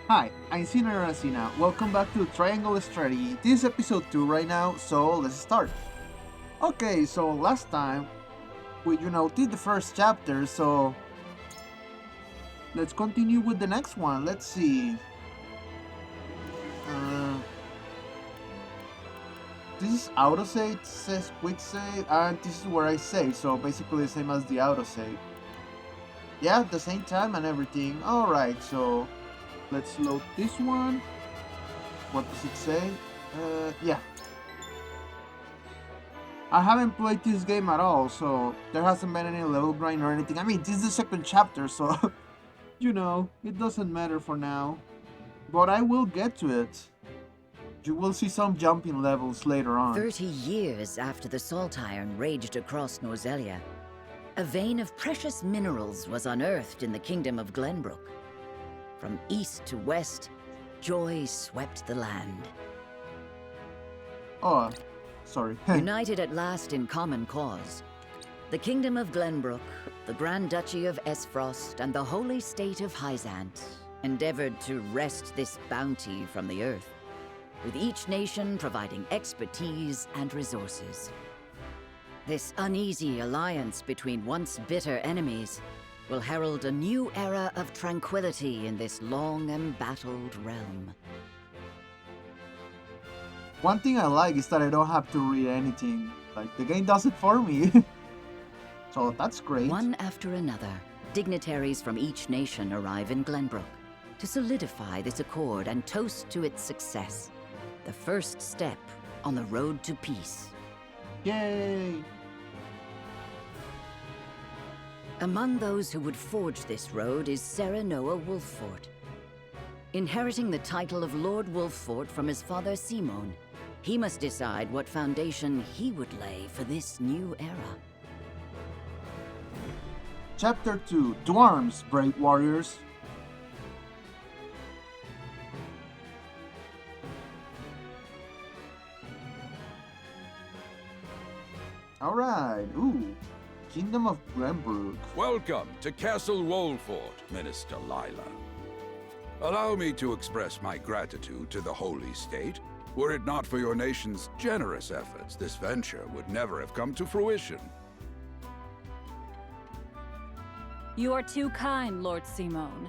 Hi, I'm Sina Racina. Welcome back to Triangle Strategy. This is episode 2 right now, so let's start. Okay, so last time we did the first chapter, so let's continue with the next one. Let's see. Uh, this is autosave, it says quick save, and this is where I save, so basically the same as the autosave. Yeah, at the same time and everything. Alright, so let's load this one. What does it say? Yeah, I haven't played this game at all, so there hasn't been any level grind or anything. I mean, this is the second chapter, so it doesn't matter for now. But I will get to it. You will see some jumping levels later on. 30 years after the Salt Iron raged across Norzelia, a vein of precious minerals was unearthed in the kingdom of Glenbrook. From east to west, joy swept the land. Oh, sorry. United at last in common cause, the kingdom of Glenbrook, the Grand Duchy of Esfrost, and the holy state of Hyzant endeavored to wrest this bounty from the earth, with each nation providing expertise and resources. This uneasy alliance between once bitter enemies will herald a new era of tranquility in this long embattled realm. One thing I like is that I don't have to read anything. Like, the game does it for me. So that's great. One after another, dignitaries from each nation arrive in Glenbrook to solidify this accord and toast to its success. The first step on the road to peace. Yay! Among those who would forge this road is Serenoa Wolffort. Inheriting the title of Lord Wolffort from his father Simon, he must decide what foundation he would lay for this new era. Chapter 2, To Arms, Brave Warriors. Alright, ooh. Kingdom of Glenbrook. Welcome to Castle Wolffort, Minister Lila. Allow me to express my gratitude to the Holy State. Were it not for your nation's generous efforts, this venture would never have come to fruition. You are too kind, Lord Simone.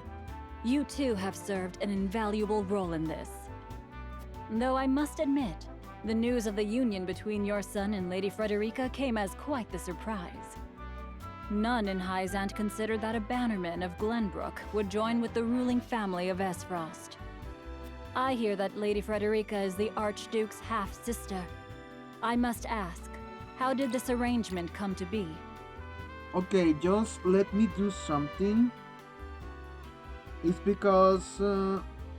You too have served an invaluable role in this. Though I must admit, the news of the union between your son and Lady Frederica came as quite the surprise. None in Hyzant considered that a bannerman of Glenbrook would join with the ruling family of Esfrost. I hear that Lady Frederica is the Archduke's half-sister. I must ask, how did this arrangement come to be? Okay, just let me do something. It's because,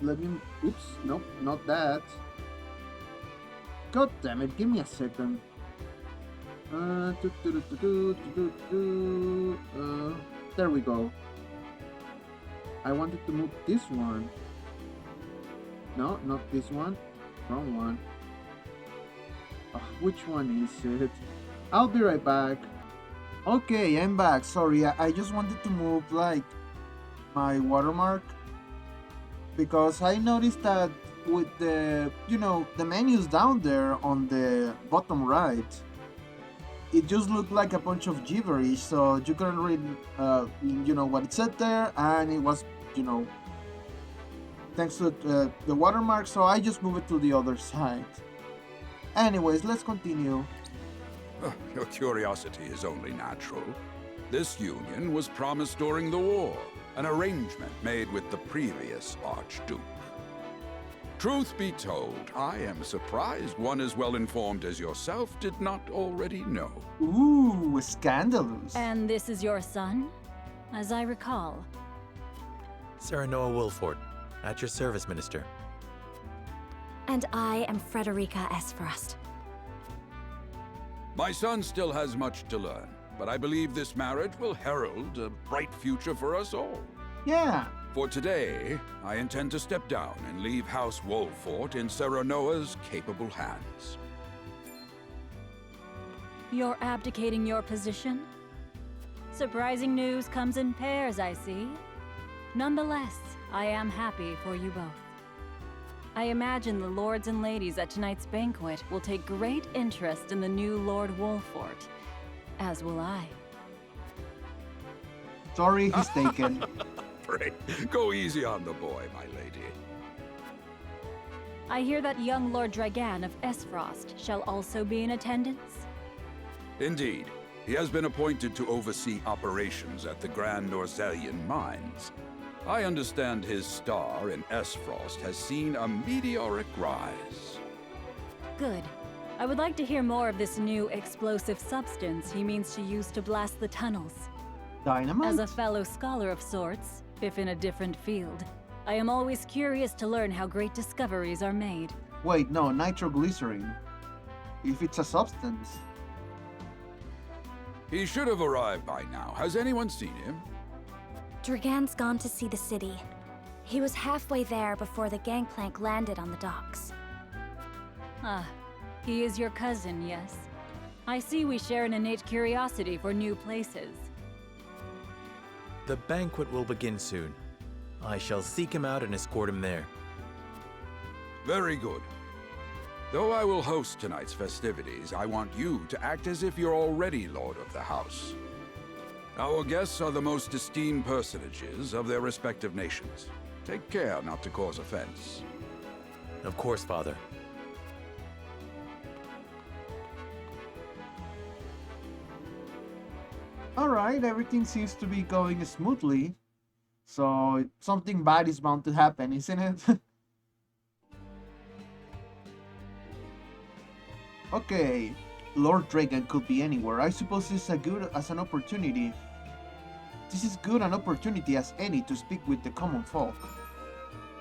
let me, oops, nope, not that. God damn it, give me a second. There we go. I wanted to move this one. No, not this one. Wrong one. Which one is it? I'll be right back. Okay, I'm back. Sorry, I just wanted to move like my watermark because I noticed that with the menus down there on the bottom right, it just looked like a bunch of gibberish, so you couldn't read what it said there, and it was thanks to the watermark, so I just moved it to the other side. Anyways, let's continue. Your curiosity is only natural. This union was promised during the war, an arrangement made with the previous Archduke. Truth be told, I am surprised one as well informed as yourself did not already know. Ooh, scandalous. And this is your son? As I recall. Serenoa Wolffort, at your service, Minister. And I am Frederica Esfrost. My son still has much to learn, but I believe this marriage will herald a bright future for us all. Yeah. For today, I intend to step down and leave House Wolffort in Serenoa's capable hands. You're abdicating your position? Surprising news comes in pairs, I see. Nonetheless, I am happy for you both. I imagine the lords and ladies at tonight's banquet will take great interest in the new Lord Wolfort, as will I. Sorry, he's taken. Pray, go easy on the boy, my lady. I hear that young Lord Dragan of Esfrost shall also be in attendance. Indeed, he has been appointed to oversee operations at the Grand Orselian mines. I understand his star in Esfrost has seen a meteoric rise. Good. I would like to hear more of this new explosive substance he means to use to blast the tunnels. Dynamite? As a fellow scholar of sorts, if in a different field, I am always curious to learn how great discoveries are made. Wait, no, nitroglycerin. If it's a substance. He should have arrived by now. Has anyone seen him? Dragan's gone to see the city. He was halfway there before the gangplank landed on the docks. Ah, he is your cousin, yes? I see we share an innate curiosity for new places. The banquet will begin soon. I shall seek him out and escort him there. Very good. Though I will host tonight's festivities, I want you to act as if you're already Lord of the House. Our guests are the most esteemed personages of their respective nations. Take care not to cause offense. Of course, Father. Alright, everything seems to be going smoothly. So, something bad is bound to happen, isn't it? Okay, Lord Dragan could be anywhere. I suppose this is an opportunity. This is good an opportunity as any to speak with the common folk.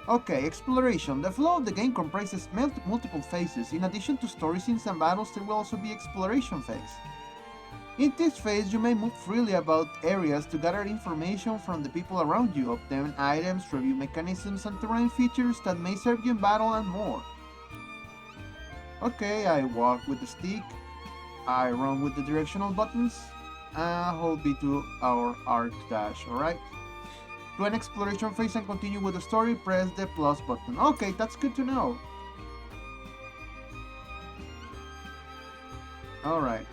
Okay, exploration. The flow of the game comprises multiple phases. In addition to story scenes and battles, there will also be exploration phase. In this phase, you may move freely about areas to gather information from the people around you, obtain items, review mechanisms and terrain features that may serve you in battle and more. Okay, I walk with the stick, I run with the directional buttons, and hold B2 or arc dash, alright? To an exploration phase and continue with the story, press the plus button. Okay, that's good to know. Alright.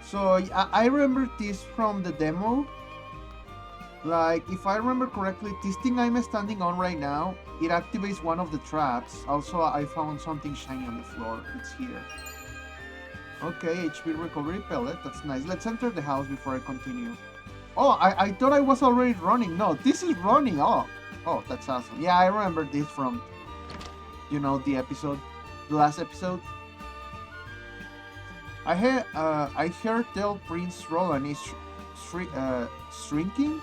So, I remember this from the demo. Like, if I remember correctly, this thing I'm standing on right now, it activates one of the traps. Also, I found something shiny on the floor. It's here. Okay, HP recovery pellet. That's nice. Let's enter the house before I continue. Oh, I thought I was already running. No, this is running. Oh, that's awesome. Yeah, I remember this from, you know, the last episode. I heard tell Prince Roland is shrinking.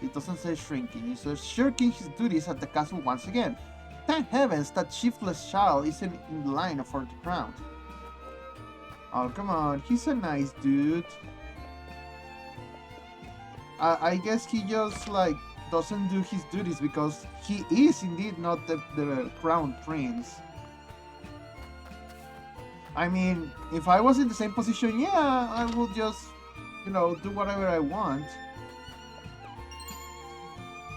It doesn't say shrinking. It says shirking his duties at the castle once again. Thank heavens that shiftless child isn't in line for the crown. Oh, come on. He's a nice dude. I guess he just, like, doesn't do his duties because he is indeed not the crown prince. I mean, if I was in the same position, yeah, I would just, you know, do whatever I want.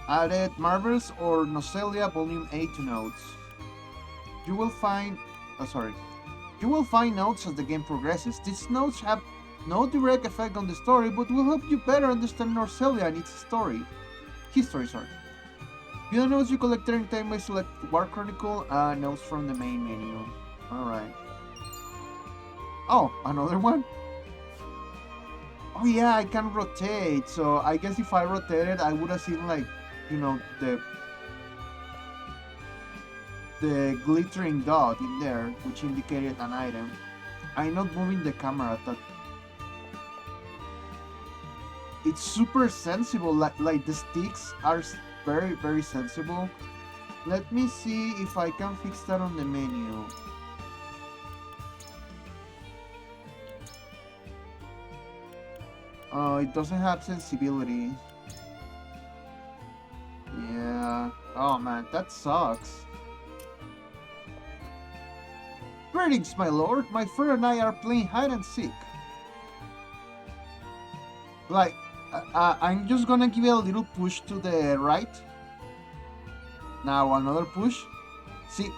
Added Marvels or Nocelia Volume 8 to notes. You will find notes as the game progresses. These notes have no direct effect on the story, but will help you better understand Nocelia and its history. View the notes you collect during time by select War Chronicle, notes from the main menu. Alright. Oh, another one? Oh yeah, I can rotate, so I guess if I rotated, I would have seen, like, you know, the glittering dot in there, which indicated an item. I'm not moving the camera, it's super sensible, like the sticks are very, very sensible. Let me see if I can fix that on the menu. It doesn't have sensibility. Yeah. Oh man, that sucks. Greetings, my lord. My friend and I are playing hide and seek. Like, I'm just gonna give it a little push to the right. Now another push. See,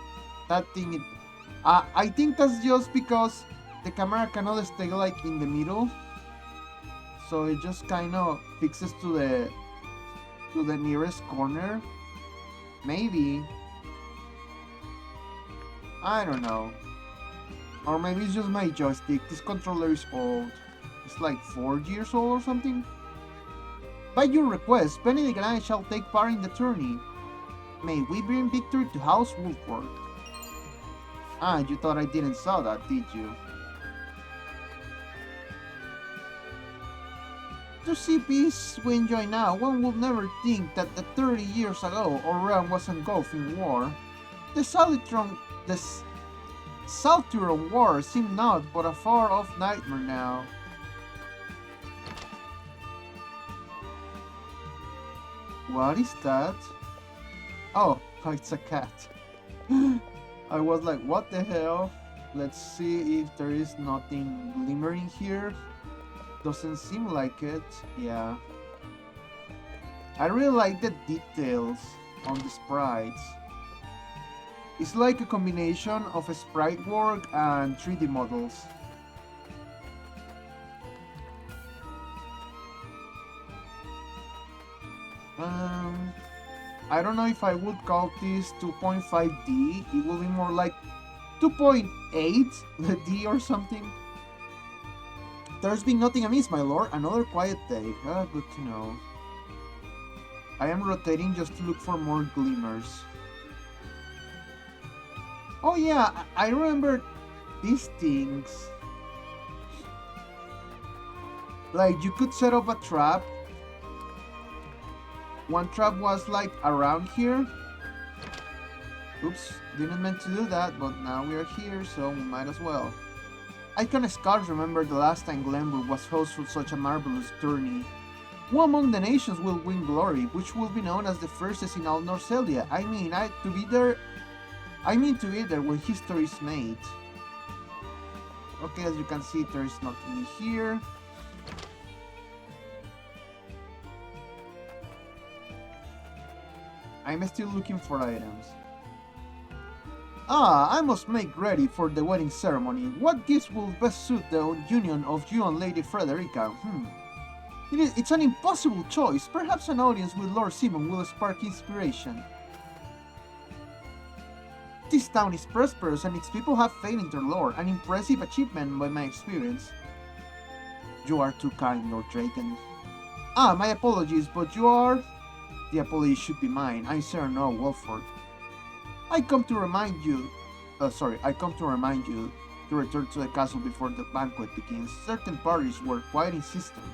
that thing. I think that's just because the camera cannot stay like in the middle, so it just kind of fixes to the nearest corner. Maybe. I don't know. Or maybe it's just my joystick. This controller is old. It's like 4 years old or something. By your request, Benedict and I shall take part in the tourney. May we bring victory to House Wolford. Ah, you thought I didn't saw that, did you? To see peace we enjoy now, one would never think that 30 years ago our realm was engulfed in war. The Salturon War seemed not but a far-off nightmare now. What is that? Oh, it's a cat. I was like, what the hell? Let's see if there is nothing glimmering here. Doesn't seem like it. Yeah. I really like the details on the sprites. It's like a combination of a sprite work and 3D models. I don't know if I would call this 2.5D. It will be more like 2.8D or something. There's been nothing amiss, my lord. Another quiet day. Ah, good to know. I am rotating just to look for more glimmers. Oh yeah, I remember these things. Like, you could set up a trap. One trap was like around here. Oops, didn't meant to do that, but now we are here, so we might as well. I can scarce remember the last time Glenbrook was host for such a marvelous tourney. Who among the nations will win glory, which will be known as the firstest in all Norselia? I mean to be there when history is made. Okay, as you can see, there is nothing here. I'm still looking for items. Ah, I must make ready for the wedding ceremony. What gifts will best suit the union of you and Lady Frederica? It's an impossible choice. Perhaps an audience with Lord Simon will spark inspiration. This town is prosperous and its people have faith in their lord, an impressive achievement by my experience. You are too kind, Lord Draken. Ah, my apologies, but you are... The apology should be mine. I'm Sir Noah Wolford. I come to remind you to return to the castle before the banquet begins. Certain parties were quite insistent.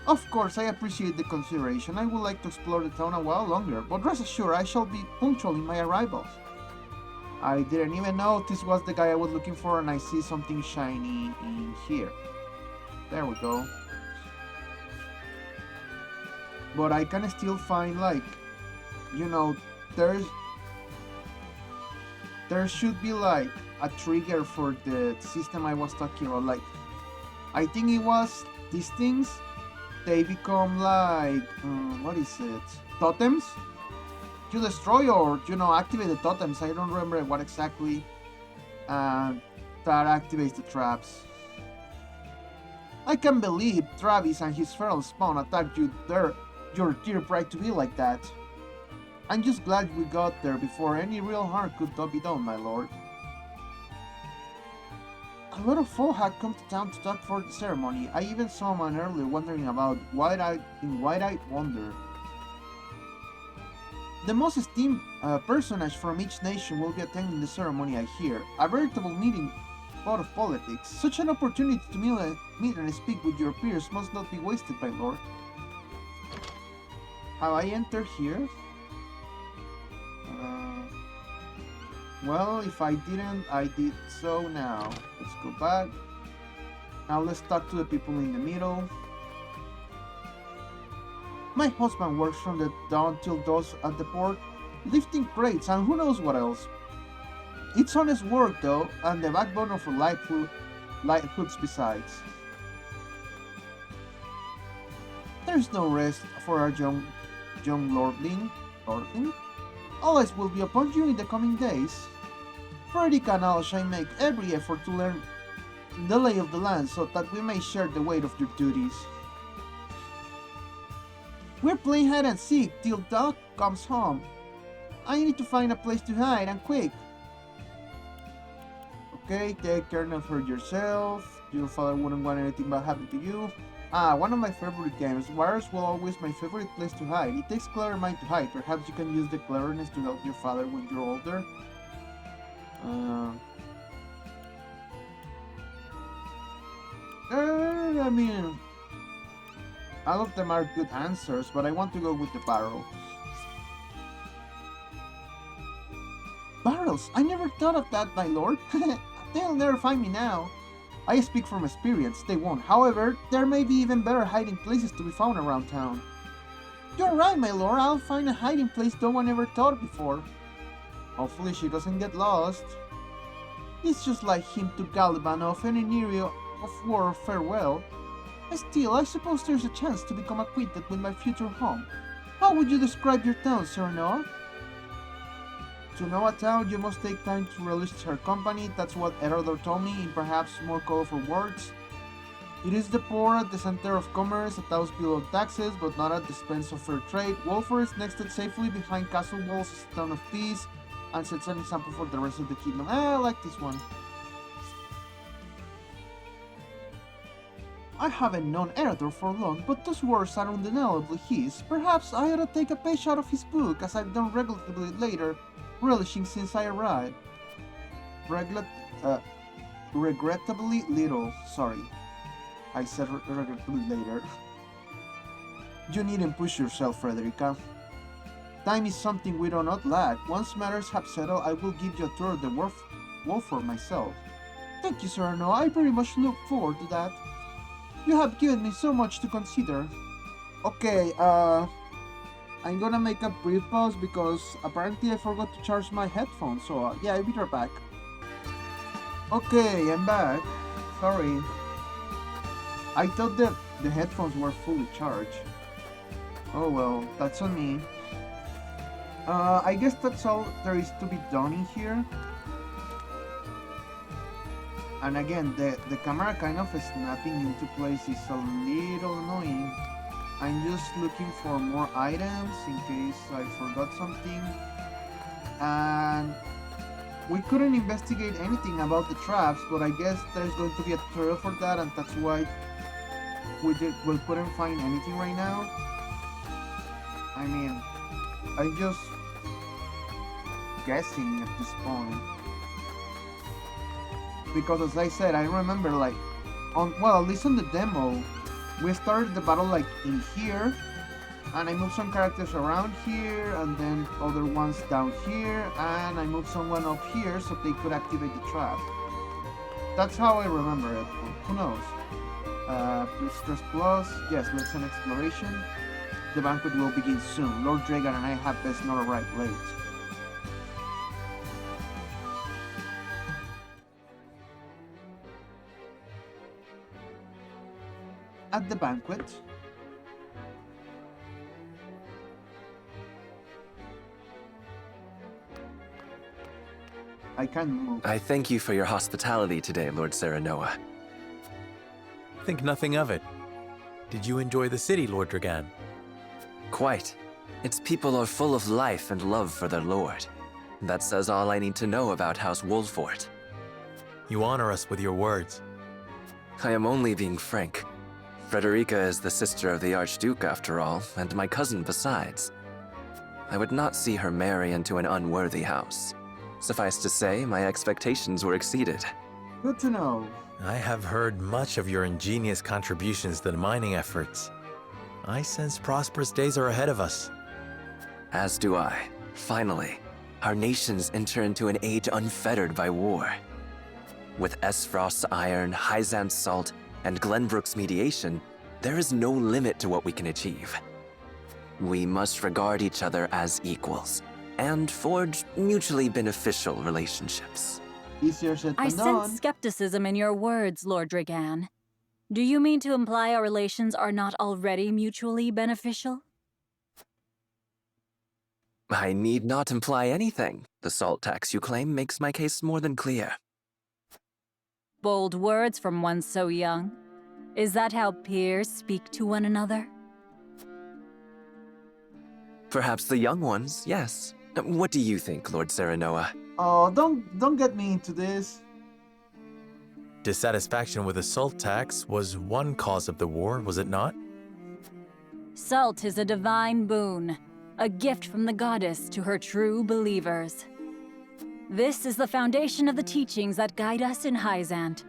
Of course, I appreciate the consideration. I would like to explore the town a while longer, but rest assured I shall be punctual in my arrival. I didn't even know this was the guy I was looking for, and I see something shiny in here. There we go. But I can still find, like, you know, there should be like a trigger for the system I was talking about. Like, I think it was these things, they become like, what is it? Totems? You destroy or, you know, activate the totems. I don't remember what exactly. That activates the traps. I can't believe Travis and his feral spawn attacked you there. Your dear bride to be like that. I'm just glad we got there before any real harm could be done, my lord. A lot of folk had come to town to talk for the ceremony. I even saw a man earlier wondering about wide-eyed wonder. The most esteemed personage from each nation will be attending the ceremony, I hear. A veritable meeting pot of politics. Such an opportunity to meet and speak with your peers must not be wasted, my lord. Have I entered here? Well, if I didn't, I did so now. Let's go back. Now let's talk to the people in the middle. My husband works from the dawn till dusk at the port, lifting crates and who knows what else. It's honest work though, and the backbone of a livelihoods besides. There's no rest for our young lordling. All eyes will be upon you in the coming days. Frederica and I shall make every effort to learn the lay of the land so that we may share the weight of your duties. We're playing hide and seek till Doc comes home. I need to find a place to hide, and quick. Okay, take care, not hurt yourself. Your father wouldn't want anything bad happen to you. One of my favorite games. Wires will always my favorite place to hide. It takes clever mind to hide. Perhaps you can use the cleverness to help your father when you're older. I mean, all of them are good answers, but I want to go with the barrel. Barrels? I never thought of that, my lord. They'll never find me now. I speak from experience, they won't. However, there may be even better hiding places to be found around town. You're right, my lord. I'll find a hiding place no one ever thought before. Hopefully she doesn't get lost. It's just like him to Caliban of any area of war or farewell. Still, I suppose there's a chance to become acquainted with my future home. How would you describe your town, Sir Noah? To know a town, you must take time to relish her company. That's what Herodot told me in perhaps more colorful words. It is the poor at the center of commerce, a house below taxes, but not at the expense of fair trade. Wolford is nested safely behind castle walls as a town of peace, and sets an example for the rest of the kingdom. I like this one. I haven't known Herodot for long, but those words are undeniably his. Perhaps I ought to take a page out of his book, as I've done regrettably later, relishing since I arrived. Regrettably little, sorry. I said regrettably later. You needn't push yourself, Frederica. Time is something we do not lack. Once matters have settled, I will give you a tour of the Wolford myself. Thank you, Sir Noah. I very much look forward to that. You have given me so much to consider. Okay, I'm gonna make a brief pause because apparently I forgot to charge my headphones, so yeah, I'll be right back. Okay, I'm back. Sorry. I thought that the headphones were fully charged. Oh well, that's on me. I guess that's all there is to be done in here. And again, the camera kind of snapping into place is a little annoying. I'm just looking for more items in case I forgot something. And we couldn't investigate anything about the traps, but I guess there's going to be a tutorial for that, and that's why we couldn't find anything right now. I mean, I'm just guessing at this point. Because as I said, I remember like, at least on the demo, we started the battle like in here, and I moved some characters around here, and then other ones down here, and I moved someone up here so they could activate the trap. That's how I remember it. Who knows? Plus plus. Yes, let's send exploration. The banquet will begin soon. Lord Dragan and I have best not arrive late. At the banquet, I can't move. I thank you for your hospitality today, Lord Serenoa. Think nothing of it. Did you enjoy the city, Lord Dragan? Quite. Its people are full of life and love for their lord. That says all I need to know about House Wolford. You honor us with your words. I am only being frank. Frederica is the sister of the Archduke, after all, and my cousin besides. I would not see her marry into an unworthy house. Suffice to say, my expectations were exceeded. Good to know. I have heard much of your ingenious contributions to the mining efforts. I sense prosperous days are ahead of us. As do I. Finally, our nations enter into an age unfettered by war. With Esfrost's iron, Hyzant's salt, and Glenbrook's mediation, there is no limit to what we can achieve. We must regard each other as equals, and forge mutually beneficial relationships. Easier said I than done. sense skepticism in your words, Lord Dragan. Do you mean to imply our relations are not already mutually beneficial? I need not imply anything. The salt tax you claim makes my case more than clear. Bold words from one so young. Is that how peers speak to one another? Perhaps the young ones, yes. What do you think, Lord Serenoa? Oh, don't get me into this. Dissatisfaction with the salt tax was one cause of the war, was it not? Salt is a divine boon, a gift from the goddess to her true believers. This is the foundation of the teachings that guide us in Hyzant.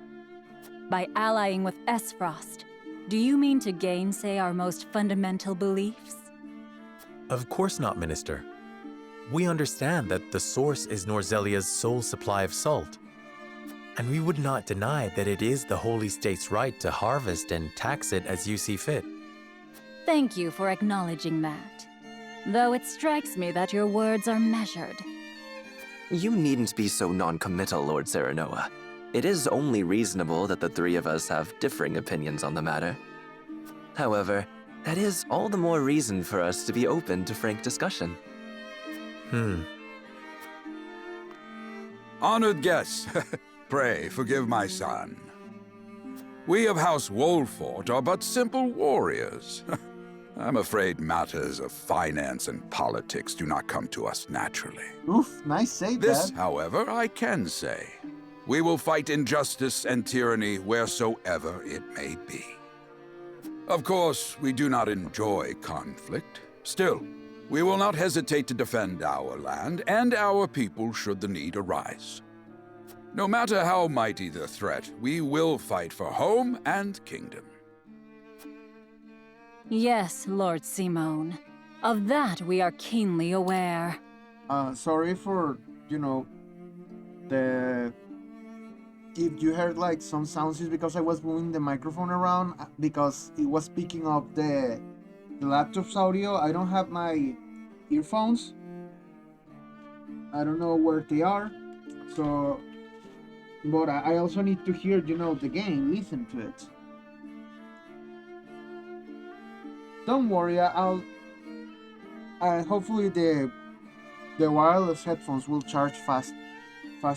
By allying with Esfrost, do you mean to gainsay our most fundamental beliefs? Of course not, Minister. We understand that the source is Norzelia's sole supply of salt. And we would not deny that it is the Holy State's right to harvest and tax it as you see fit. Thank you for acknowledging that. Though it strikes me that your words are measured. You needn't be so non-committal, Lord Serenoa. It is only reasonable that the three of us have differing opinions on the matter. However, that is all the more reason for us to be open to frank discussion. Honored guests, pray forgive my son. We of House Wolfort are but simple warriors. I'm afraid matters of finance and politics do not come to us naturally. Oof, nice save, This, Dad. however, I can say. We will fight injustice and tyranny wheresoever it may be. Of course, we do not enjoy conflict. Still, we will not hesitate to defend our land and our people should the need arise. No matter how mighty the threat, we will fight for home and kingdom. Yes, Lord Simone. Of that we are keenly aware. Sorry for, if you heard like some sounds, it's because I was moving the microphone around because it was picking up the laptop's audio. I don't have my earphones. I don't know where they are. So, but I also need to hear, the game, listen to it. Don't worry, hopefully the wireless headphones will charge fast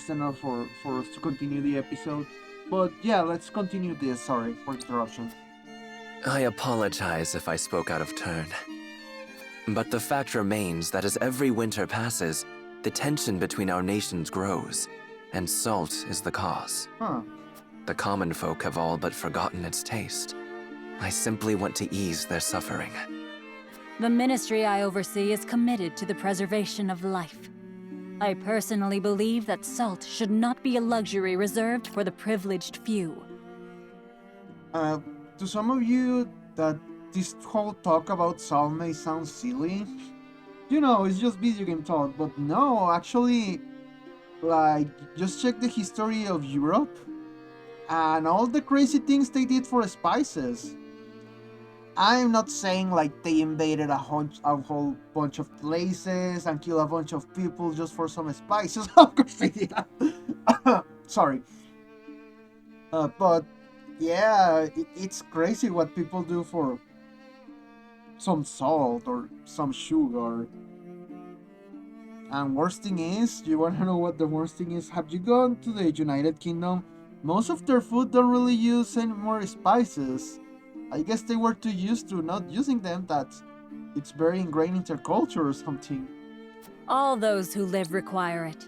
enough for us to continue the episode. But yeah, let's continue this. Sorry for interruption. I apologize if I spoke out of turn. But the fact remains that as every winter passes, the tension between our nations grows, and salt is the cause. Huh. The common folk have all but forgotten its taste. I simply want to ease their suffering. The ministry I oversee is committed to the preservation of life. I personally believe that salt should not be a luxury reserved for the privileged few. To some of you, that this whole talk about salt may sound silly. It's just video game talk, but no, actually, just check the history of Europe and all the crazy things they did for spices. I'm not saying they invaded a whole bunch of places and killed a bunch of people just for some spices. Of course they did. Sorry. But yeah, it's crazy what people do for some salt or some sugar. And worst thing is, you wanna know what the worst thing is? Have you gone to the United Kingdom? Most of their food don't really use any more spices. I guess they were too used to not using them that it's very ingrained in their culture or something. All those who live require it.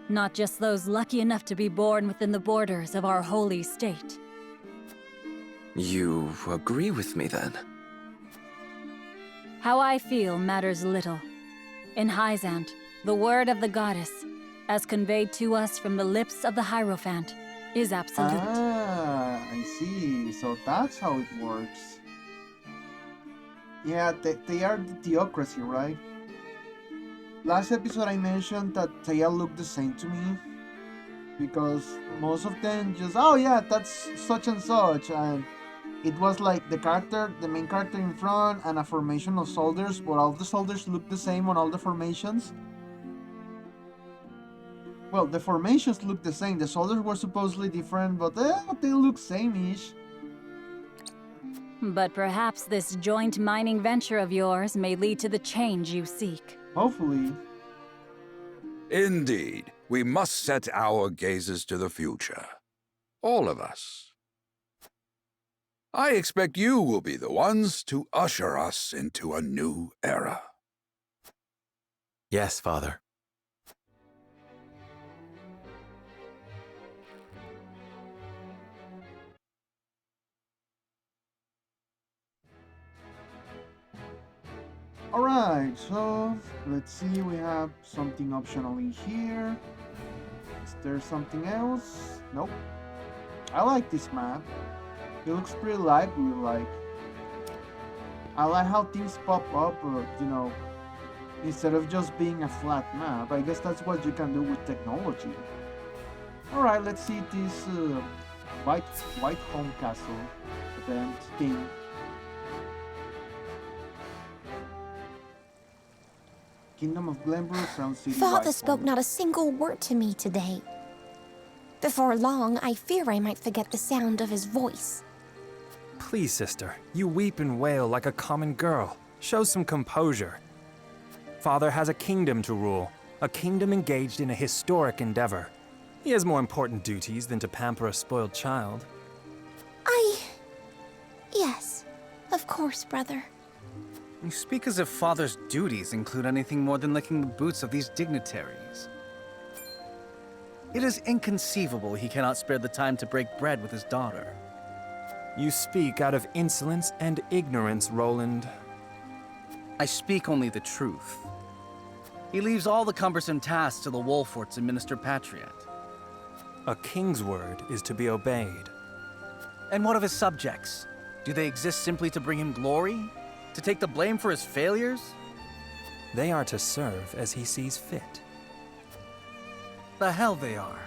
Not just those lucky enough to be born within the borders of our holy state. You agree with me then? How I feel matters little. In Hyzant, the word of the goddess, as conveyed to us from the lips of the Hierophant, is absolute. Ah, I see. So that's how it works. Yeah, they are the theocracy, right? Last episode I mentioned that they all look the same to me. Because most of them just, oh yeah, that's such and such. And it was like the main character in front and a formation of soldiers, but all the soldiers look the same on all the formations. Well, the formations look the same. The soldiers were supposedly different, but they look same-ish. But perhaps this joint mining venture of yours may lead to the change you seek. Hopefully. Indeed, we must set our gazes to the future. All of us. I expect you will be the ones to usher us into a new era. Yes, Father. Alright, so let's see, we have something optional in here. Is there something else? Nope. I like this map. It looks pretty lively, like. I like how things pop up, you know, instead of just being a flat map. I guess that's what you can do with technology. Alright, let's see this White Home Castle event thing. Kingdom of Glenbrook, Crown City. Father White spoke Home. not a single word to me today. Before long, I fear I might forget the sound of his voice. Please, sister, you weep and wail like a common girl. Show some composure. Father has a kingdom to rule, a kingdom engaged in a historic endeavor. He has more important duties than to pamper a spoiled child. Yes, of course, brother. You speak as if Father's duties include anything more than licking the boots of these dignitaries. It is inconceivable he cannot spare the time to break bread with his daughter. You speak out of insolence and ignorance, Roland. I speak only the truth. He leaves all the cumbersome tasks to the Wolforts and Minister Patriot. A king's word is to be obeyed. And what of his subjects? Do they exist simply to bring him glory? To take the blame for his failures? They are to serve as he sees fit. The hell they are.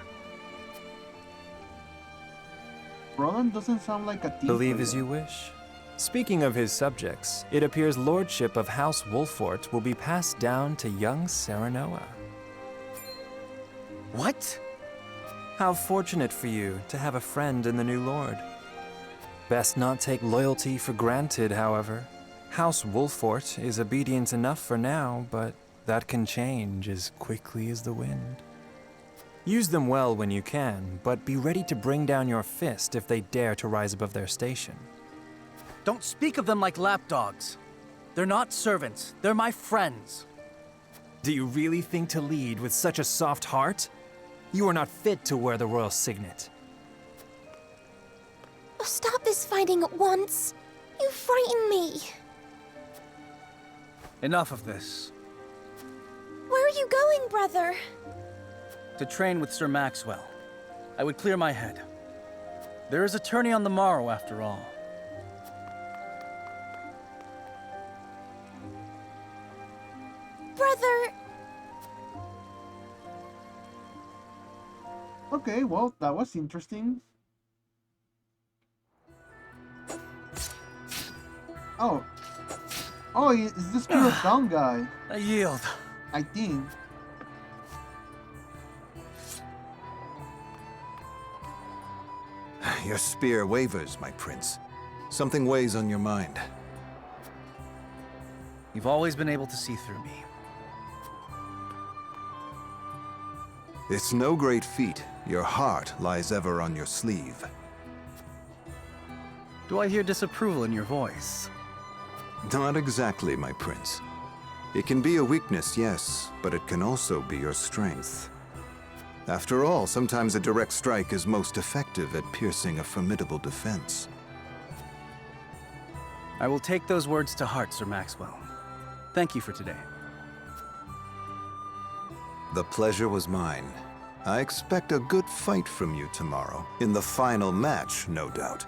Roland doesn't sound like a thief. Believe as you wish. Speaking of his subjects, it appears lordship of House Wolfort will be passed down to young Serenoa. What? How fortunate for you to have a friend in the new lord. Best not take loyalty for granted, however. House Wolfort is obedient enough for now, but that can change as quickly as the wind. Use them well when you can, but be ready to bring down your fist if they dare to rise above their station. Don't speak of them like lapdogs. They're not servants, they're my friends. Do you really think to lead with such a soft heart? You are not fit to wear the royal signet. Oh, stop this fighting at once. You frighten me. Enough of this. Where are you going, brother? To train with Sir Maxwell. I would clear my head. There is a tourney on the morrow, after all. Brother! Okay, well, that was interesting. Oh. Oh, is this Spirit of Dawn guy? I yield. I think. Your spear wavers, my prince. Something weighs on your mind. You've always been able to see through me. It's no great feat. Your heart lies ever on your sleeve. Do I hear disapproval in your voice? Not exactly, my prince. It can be a weakness, yes, but it can also be your strength. After all, sometimes a direct strike is most effective at piercing a formidable defense. I will take those words to heart, Sir Maxwell. Thank you for today. The pleasure was mine. I expect a good fight from you tomorrow. In the final match, no doubt.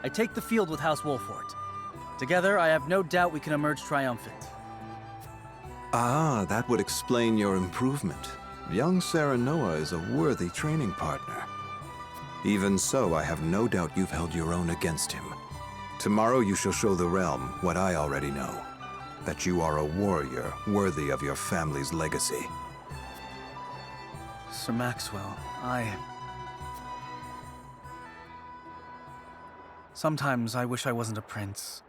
I take the field with House Wolfort. Together, I have no doubt we can emerge triumphant. Ah, that would explain your improvement. Young Serenoa is a worthy training partner. Even so, I have no doubt you've held your own against him. Tomorrow you shall show the realm what I already know. That you are a warrior worthy of your family's legacy. Sir Maxwell, Sometimes I wish I wasn't a prince.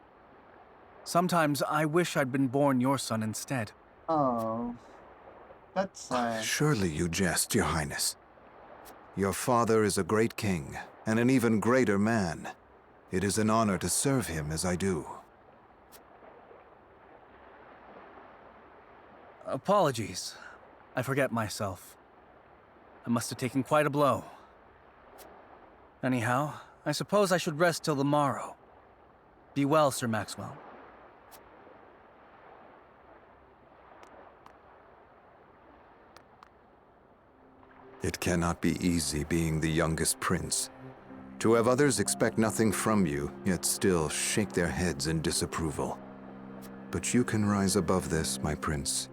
Sometimes I wish I'd been born your son instead. Oh, that's sad. Surely you jest, Your Highness. Your father is a great king, and an even greater man. It is an honor to serve him as I do. Apologies. I forget myself. I must have taken quite a blow. Anyhow, I suppose I should rest till the morrow. Be well, Sir Maxwell. It cannot be easy being the youngest prince. To have others expect nothing from you, yet still shake their heads in disapproval. But you can rise above this, my prince.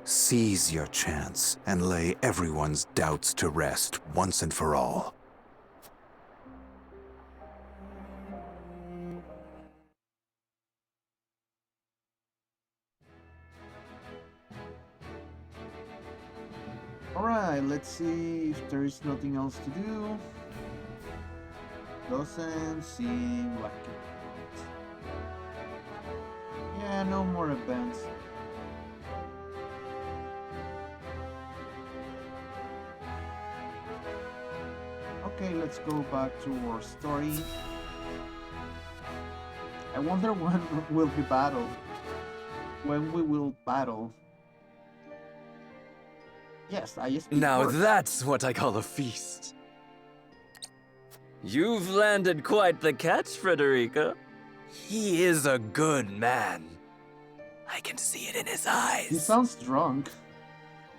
Seize your chance and lay everyone's doubts to rest once and for all. Alright, let's see if there is nothing else to do. Doesn't seem like it. Yeah, no more events. Okay, let's go back to our story. I wonder when will we battle. When we will battle. Yes, I speak Now words. that's what I call a feast. You've landed quite the catch, Frederica. He is a good man. I can see it in his eyes. He sounds drunk.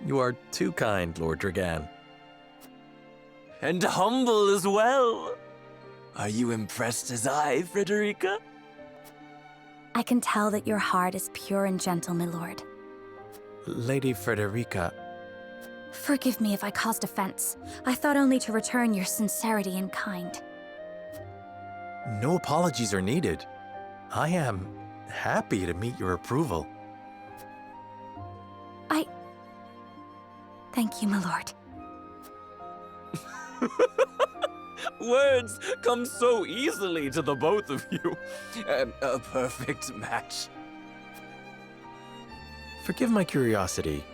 You are too kind, Lord Dragan. And humble as well. Are you impressed as I, Frederica? I can tell that your heart is pure and gentle, my lord. Lady Frederica, Forgive me if I caused offense. I thought only to return your sincerity in kind. no apologies are needed. I am happy to meet your approval. Thank you, my lord. Words come so easily to the both of you. A perfect match. Forgive my curiosity.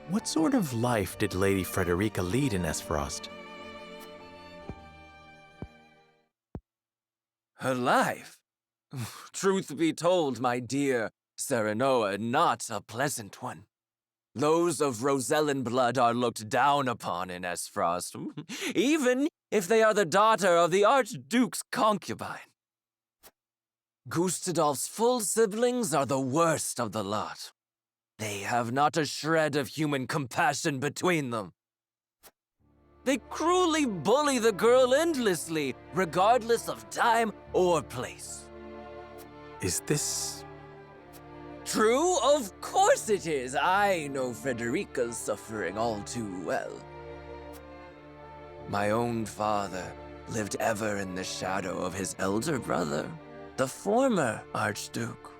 What sort of life did Lady Frederica lead in Esfrost? Her life? Truth be told, my dear Serenoa, not a pleasant one. Those of Rosellan blood are looked down upon in Esfrost, even if they are the daughter of the Archduke's concubine. Gustadolf's full siblings are the worst of the lot. They have not a shred of human compassion between them. They cruelly bully the girl endlessly, regardless of time or place. Is this... True? Of course it is. I know Frederica's suffering all too well. My own father lived ever in the shadow of his elder brother, the former Archduke.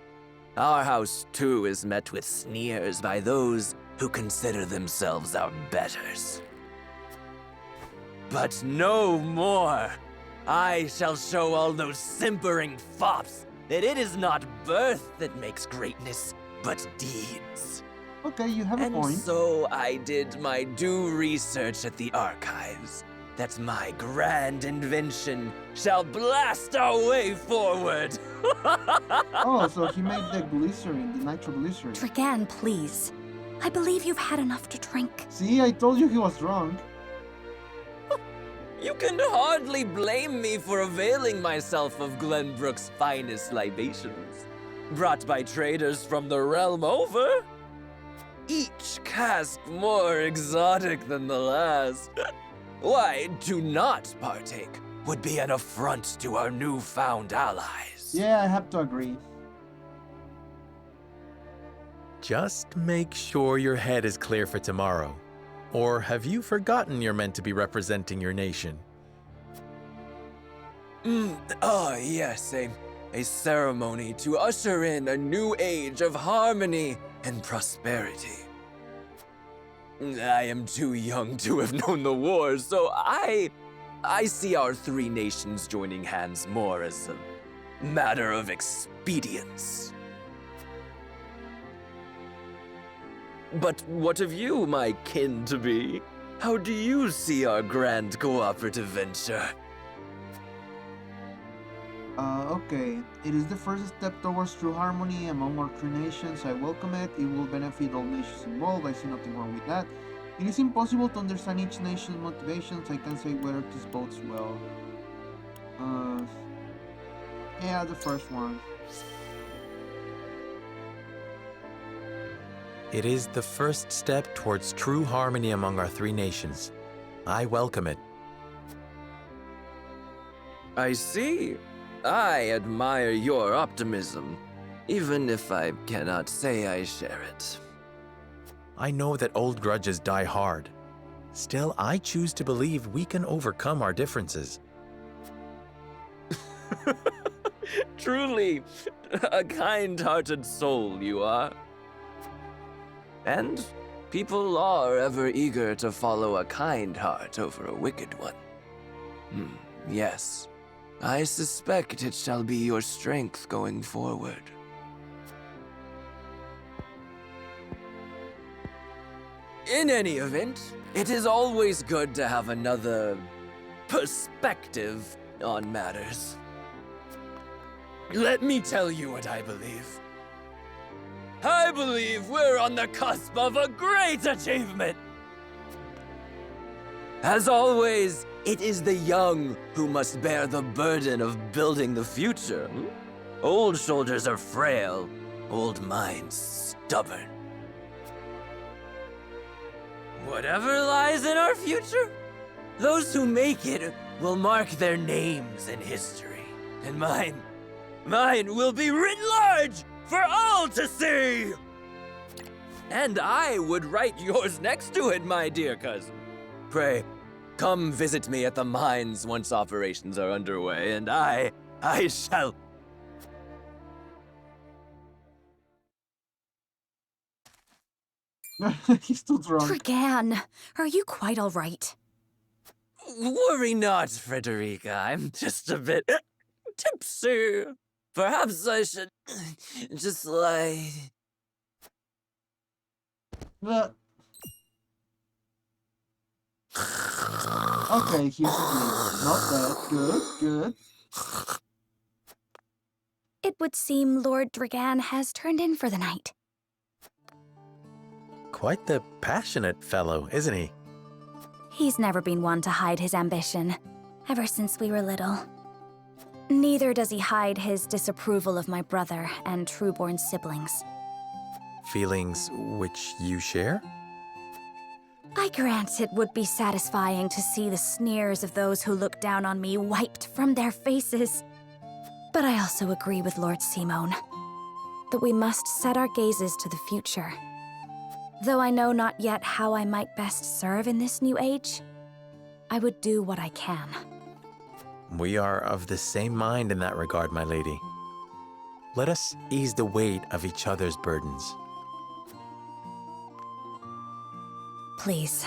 Our house, too, is met with sneers by those who consider themselves our betters. But no more! I shall show all those simpering fops that it is not birth that makes greatness, but deeds. Okay, you have a And point. so I did my due research at the archives, that my grand invention shall blast our way forward. Oh, so he made the glycerin, the nitroglycerin. Dragan, please. I believe you've had enough to drink. See, I told you he was drunk. You can hardly blame me for availing myself of Glenbrook's finest libations, brought by traders from the realm over. Each cask more exotic than the last. Why, to not partake would be an affront to our newfound allies. Yeah, I have to agree. Just make sure your head is clear for tomorrow. Or have you forgotten you're meant to be representing your nation? Yes, a ceremony to usher in a new age of harmony and prosperity. I am too young to have known the war, so I I see our three nations joining hands more as a matter of expedience. But what of you, my kin-to-be? How do you see our grand cooperative venture? Okay. It is the first step towards true harmony among our three nations. I welcome it. It will benefit all nations involved. I see nothing wrong with that. It is impossible to understand each nation's motivations. I can't say whether this bodes well. Yeah, the first one. It is the first step towards true harmony among our three nations. I welcome it. I see. I admire your optimism, even if I cannot say I share it. I know that old grudges die hard. Still, I choose to believe we can overcome our differences. Truly, a kind-hearted soul you are. And people are ever eager to follow a kind heart over a wicked one. Yes, I suspect it shall be your strength going forward. In any event, it is always good to have another perspective on matters. Let me tell you what I believe. I believe we're on the cusp of a great achievement. As always, it is the young who must bear the burden of building the future. Old shoulders are frail, old minds stubborn. Whatever lies in our future, those who make it will mark their names in history. And mine will be written large for all to see! And I would write yours next to it, my dear cousin. Pray, come visit me at the mines once operations are underway, and I shall... He's too drunk. Trigan, are you quite all right? Worry not, Frederica. I'm just a bit tipsy. Perhaps I should just lie. Okay, he's asleep. Not bad. Good, good. It would seem Lord Dragan has turned in for the night. Quite the passionate fellow, isn't he? He's never been one to hide his ambition, ever since we were little. Neither does he hide his disapproval of my brother and Trueborn's siblings. Feelings which you share? I grant it would be satisfying to see the sneers of those who look down on me wiped from their faces. But I also agree with Lord Simone that we must set our gazes to the future. Though I know not yet how I might best serve in this new age, I would do what I can. We are of the same mind in that regard, my lady. Let us ease the weight of each other's burdens. Please,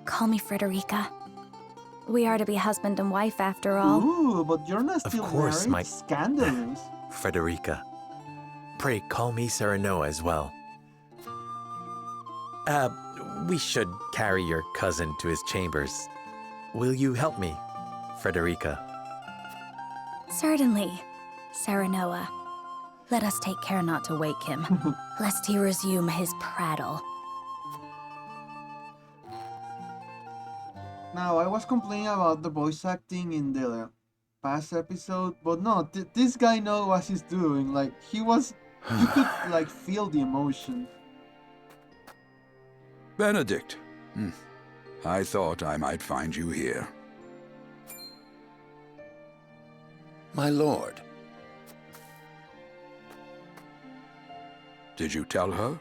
call me Frederica. We are to be husband and wife after all. Ooh, but you're not Of still course, married? my- Scandalous. Frederica. Pray call me Serenoa as well. We should carry your cousin to his chambers. Will you help me, Frederica? Certainly, Serenoa. Let us take care not to wake him, lest he resume his prattle. Now, I was complaining about the voice acting in the past episode, but no, this guy knows what he's doing. Like, you could, like, feel the emotion. Benedict. I thought I might find you here. My lord. Did you tell her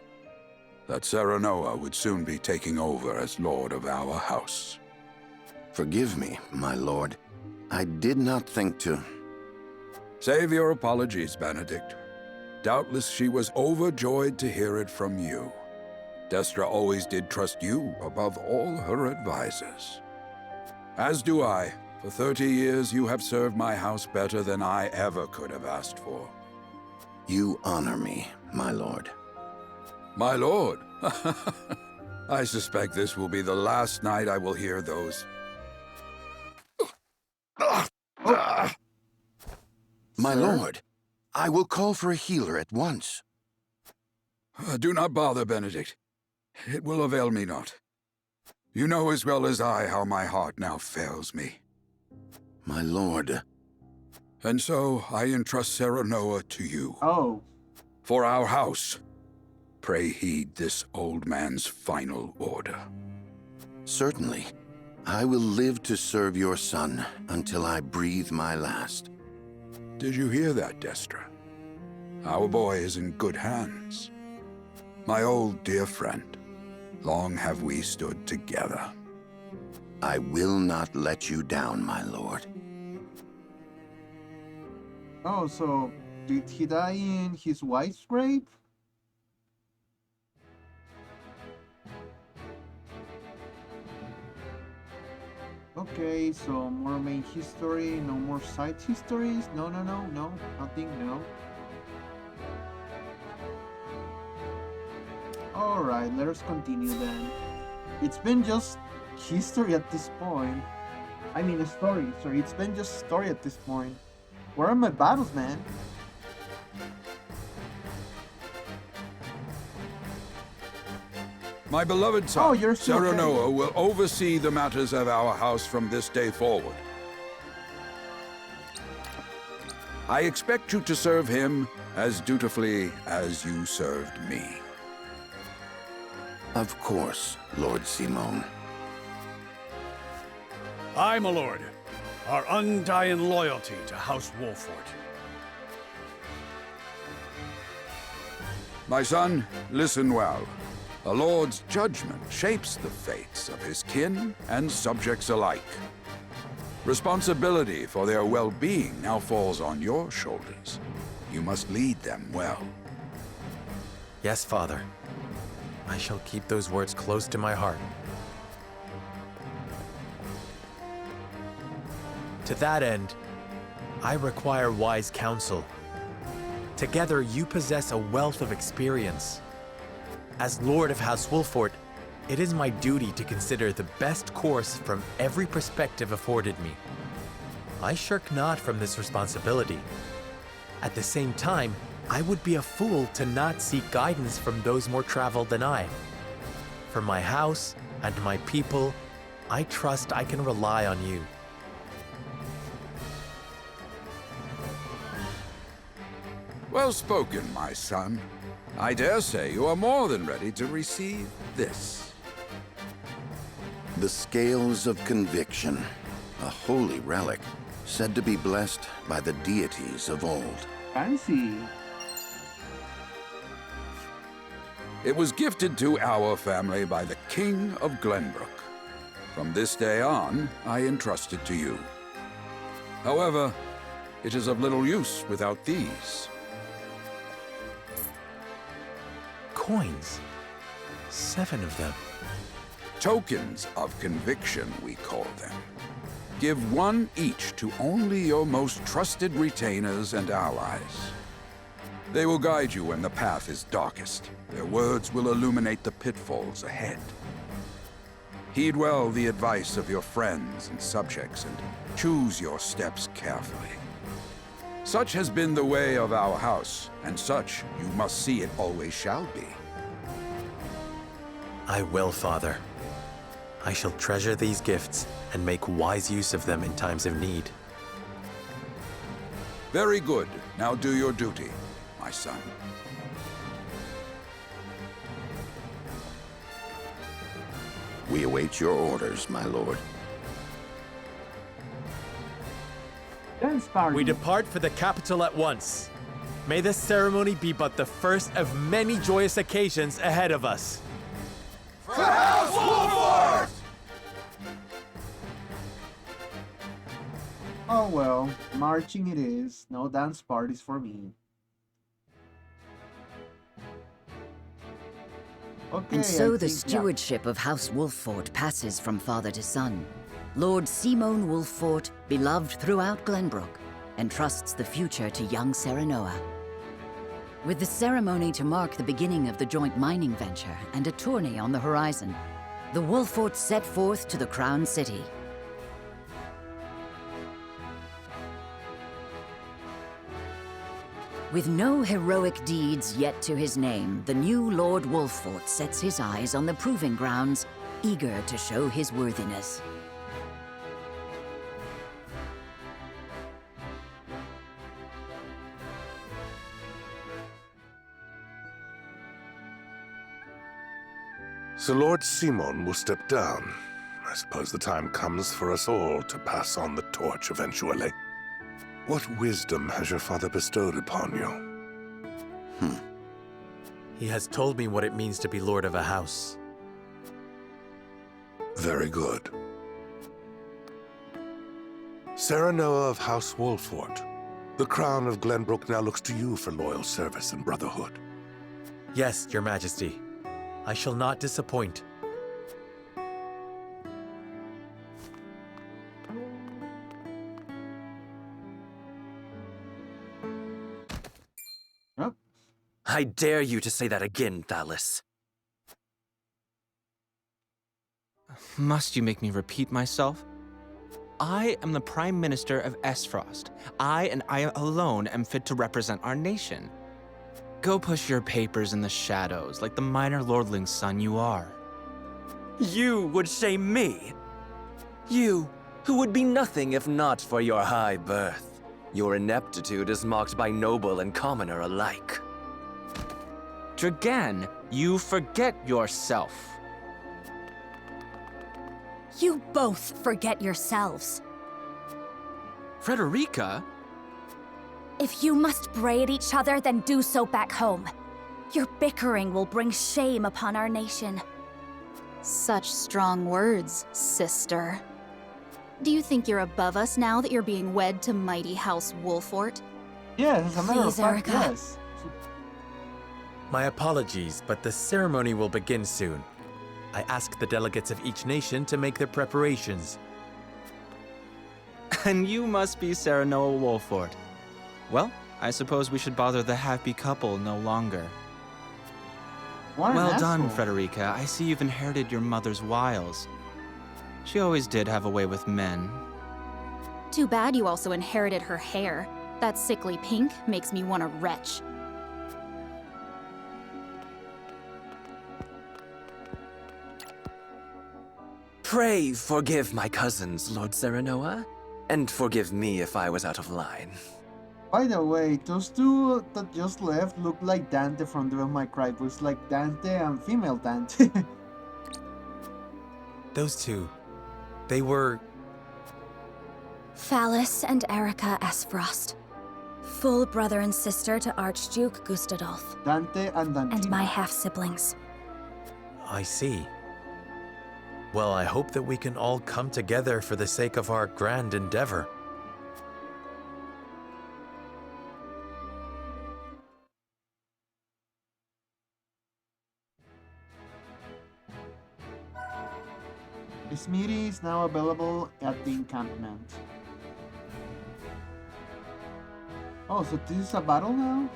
that Serenoa would soon be taking over as lord of our house? Forgive me, my lord. I did not think to... Save your apologies, Benedict. Doubtless she was overjoyed to hear it from you. Destra always did trust you above all her advisors. As do I, For 30 years, you have served my house better than I ever could have asked for. You honor me, my lord. My lord? I suspect this will be the last night I will hear those. My lord, I will call for a healer at once. Do not bother, Benedict. It will avail me not. You know as well as I how my heart now fails me. My lord. And so I entrust Serenoa to you. Oh. For our house, pray heed this old man's final order. Certainly. I will live to serve your son until I breathe my last. Did you hear that, Destra? Our boy is in good hands. My old dear friend, long have we stood together. I will not let you down, my lord. Oh, so did he die in his wife's grave? Okay, so more main history, no more side histories? No, nothing, no. Alright, let us continue then. It's been just history at this point. I mean, a story, sorry, it's been just story at this point. Where are my battles, man? My beloved son, you're still Serenoa, okay. will oversee the matters of our house from this day forward. I expect you to serve him as dutifully as you served me. Of course, Lord Simone. Aye, my lord. Our undying loyalty to House Wolfort. My son, listen well. A lord's judgment shapes the fates of his kin and subjects alike. Responsibility for their well-being now falls on your shoulders. You must lead them well. Yes, Father. I shall keep those words close to my heart. To that end, I require wise counsel. Together, you possess a wealth of experience. As Lord of House Wolfort, it is my duty to consider the best course from every perspective afforded me. I shirk not from this responsibility. At the same time, I would be a fool to not seek guidance from those more traveled than I. For my house and my people, I trust I can rely on you. Well spoken, my son. I dare say you are more than ready to receive this. The Scales of Conviction, a holy relic, said to be blessed by the deities of old. Fancy. It was gifted to our family by the King of Glenbrook. From this day on, I entrust it to you. However, it is of little use without these. Coins. 7 of them. Tokens of conviction, we call them. Give one each to only your most trusted retainers and allies. They will guide you when the path is darkest. Their words will illuminate the pitfalls ahead. Heed well the advice of your friends and subjects, and choose your steps carefully. Such has been the way of our house, and such you must see it always shall be. I will, Father. I shall treasure these gifts and make wise use of them in times of need. Very good. Now do your duty, my son. We await your orders, my lord. Dance party. We depart for the capital at once. May this ceremony be but the first of many joyous occasions ahead of us. For House Wolfort! Oh well, marching it is. No dance parties for me. Okay, And so I the think, stewardship of House Wolfort passes from father to son. Lord Simone Wolffort, beloved throughout Glenbrook, entrusts the future to young Serenoa. With the ceremony to mark the beginning of the joint mining venture and a tourney on the horizon, the Wolfforts set forth to the Crown City. With no heroic deeds yet to his name, the new Lord Wolffort sets his eyes on the proving grounds, eager to show his worthiness. So Lord Simon will step down. I suppose the time comes for us all to pass on the torch eventually. What wisdom has your father bestowed upon you? He has told me what it means to be lord of a house. Very good. Serenoa of House Wolffort, the crown of Glenbrook now looks to you for loyal service and brotherhood. Yes, Your Majesty. I shall not disappoint. Yep. I dare you to say that again, Thalis. Must you make me repeat myself? I am the Prime Minister of Esfrost. I and I alone am fit to represent our nation. Go push your papers in the shadows like the minor lordling's son you are. You would shame me? You, who would be nothing if not for your high birth. Your ineptitude is mocked by noble and commoner alike. Dragan, you forget yourself. You both forget yourselves. Frederica? If you must bray at each other, then do so back home. Your bickering will bring shame upon our nation. Such strong words, sister. Do you think you're above us now that you're being wed to mighty House Wolffort? Yes, as a matter of Please, fact, Erica. yes. My apologies, but the ceremony will begin soon. I ask the delegates of each nation to make their preparations. And you must be Serenoa Wolffort. Well, I suppose we should bother the happy couple no longer. What an Well done, asshole. Frederica. I see you've inherited your mother's wiles. She always did have a way with men. Too bad you also inherited her hair. That sickly pink makes me want to retch. Pray forgive my cousins, Lord Serenoa, and forgive me if I was out of line. By the way, those two that just left look like Dante from Devil May Cry. It was like Dante and female Dante. Those two, they were... Thalis and Erica Esfrost. Full brother and sister to Archduke Gustadolf. Dante and Dante. And my half-siblings. I see. Well, I hope that we can all come together for the sake of our grand endeavor. Smitty is now available at the encampment. Oh, so this is a battle now?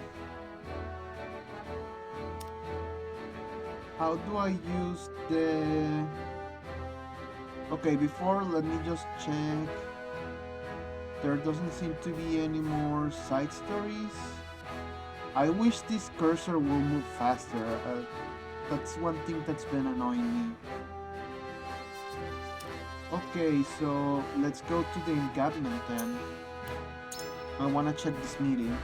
How do I use the... Okay, before, let me just check. There doesn't seem to be any more side stories. I wish this cursor will move faster. That's one thing that's been annoying me. Okay, so let's go to the encampment then. I wanna check this meeting.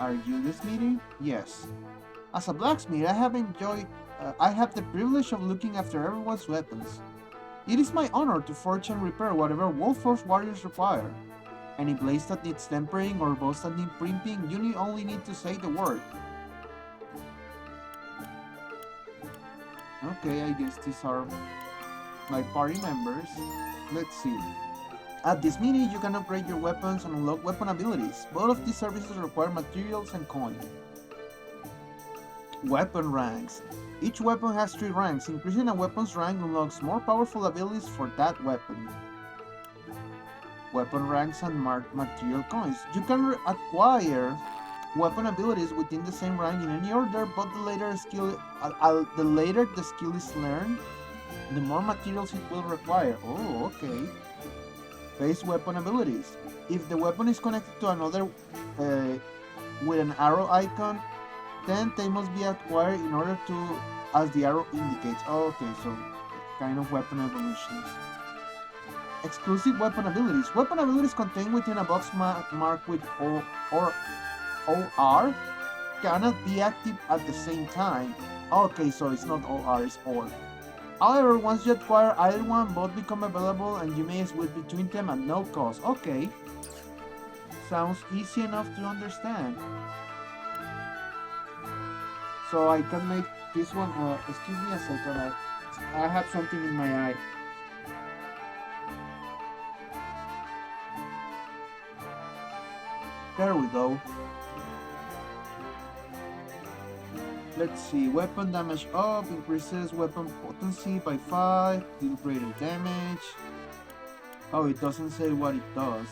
Are you this meeting? Yes. As a blacksmith, I have the privilege of looking after everyone's weapons. It is my honor to forge and repair whatever Wolffort's warriors require. Any blades that needs tempering or bows that need primping, you only need to say the word. Okay, I guess these are my party members. Let's see. At this meeting, you can upgrade your weapons and unlock weapon abilities. Both of these services require materials and coin. Weapon ranks. Each weapon has 3 ranks. Increasing a weapon's rank unlocks more powerful abilities for that weapon. Weapon ranks and material coins. You can acquire weapon abilities within the same rank in any order, but the later the skill is learned, the more materials it will require. Oh, okay. Base weapon abilities. If the weapon is connected to another with an arrow icon, then they must be acquired in order to, as the arrow indicates. Oh, okay, so kind of weapon evolutions. Exclusive weapon abilities. Weapon abilities contained within a box marked with OR cannot be active at the same time. Okay, so it's not OR, it's OR. However, once you acquire either one, both become available and you may switch between them at no cost. Okay. Sounds easy enough to understand. So I can make this one, excuse me a second, I have something in my eye. There we go. Let's see, weapon damage up, increases weapon potency by 5, deal greater damage. Oh, it doesn't say what it does.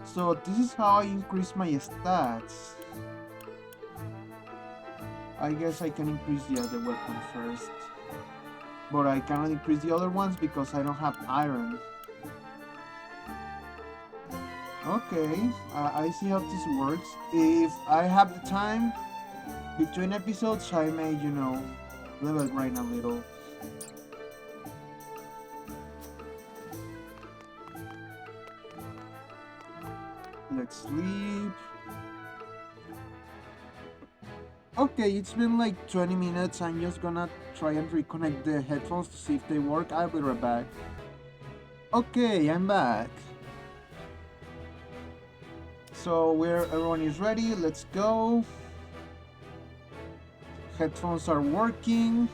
So this is how I increase my stats. I guess I can increase the other weapon first. But I cannot increase the other ones because I don't have iron. Okay, I see how this works. If I have the time between episodes, I may, you know, level grind a little. Let's sleep. Okay, it's been like 20 minutes. I'm just gonna try and reconnect the headphones to see if they work. I'll be right back. Okay, I'm back. So everyone is ready, let's go. Headphones are working.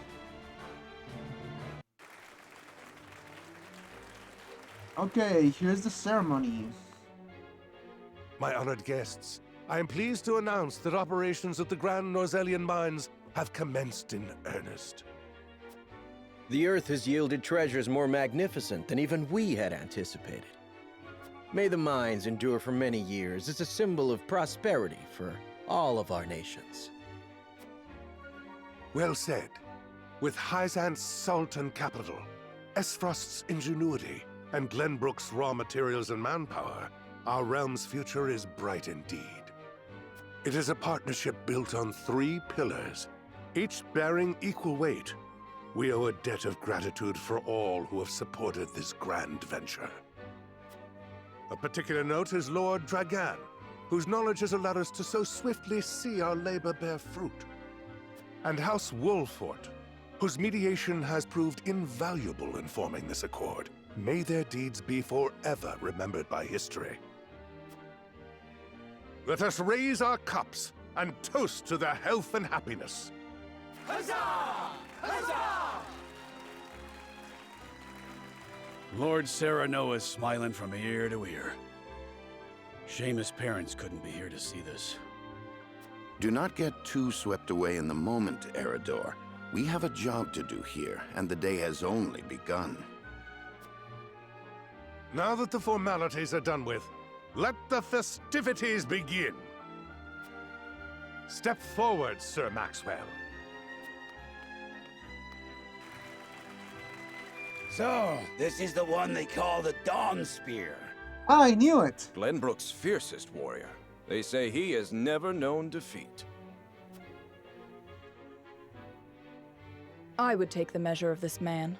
Okay, here's the ceremony. My honored guests, I am pleased to announce that operations at the Grand Norzelian Mines have commenced in earnest. The Earth has yielded treasures more magnificent than even we had anticipated. May the mines endure for many years as a symbol of prosperity for all of our nations. Well said. With Hyzant's salt and capital, Esfrost's ingenuity, and Glenbrook's raw materials and manpower, our realm's future is bright indeed. It is a partnership built on 3 pillars, each bearing equal weight. We owe a debt of gratitude for all who have supported this grand venture. A particular note is Lord Dragan, whose knowledge has allowed us to so swiftly see our labor bear fruit. And House Wolfort, whose mediation has proved invaluable in forming this accord. May their deeds be forever remembered by history. Let us raise our cups and toast to their health and happiness. Huzzah! Huzzah! Lord Serenoa is smiling from ear to ear. Shame his parents couldn't be here to see this. Do not get too swept away in the moment, Eredor. We have a job to do here, and the day has only begun. Now that the formalities are done with, let the festivities begin. Step forward, Sir Maxwell. So, this is the one they call the Dawn Spear. I knew it! Glenbrook's fiercest warrior. They say he has never known defeat. I would take the measure of this man.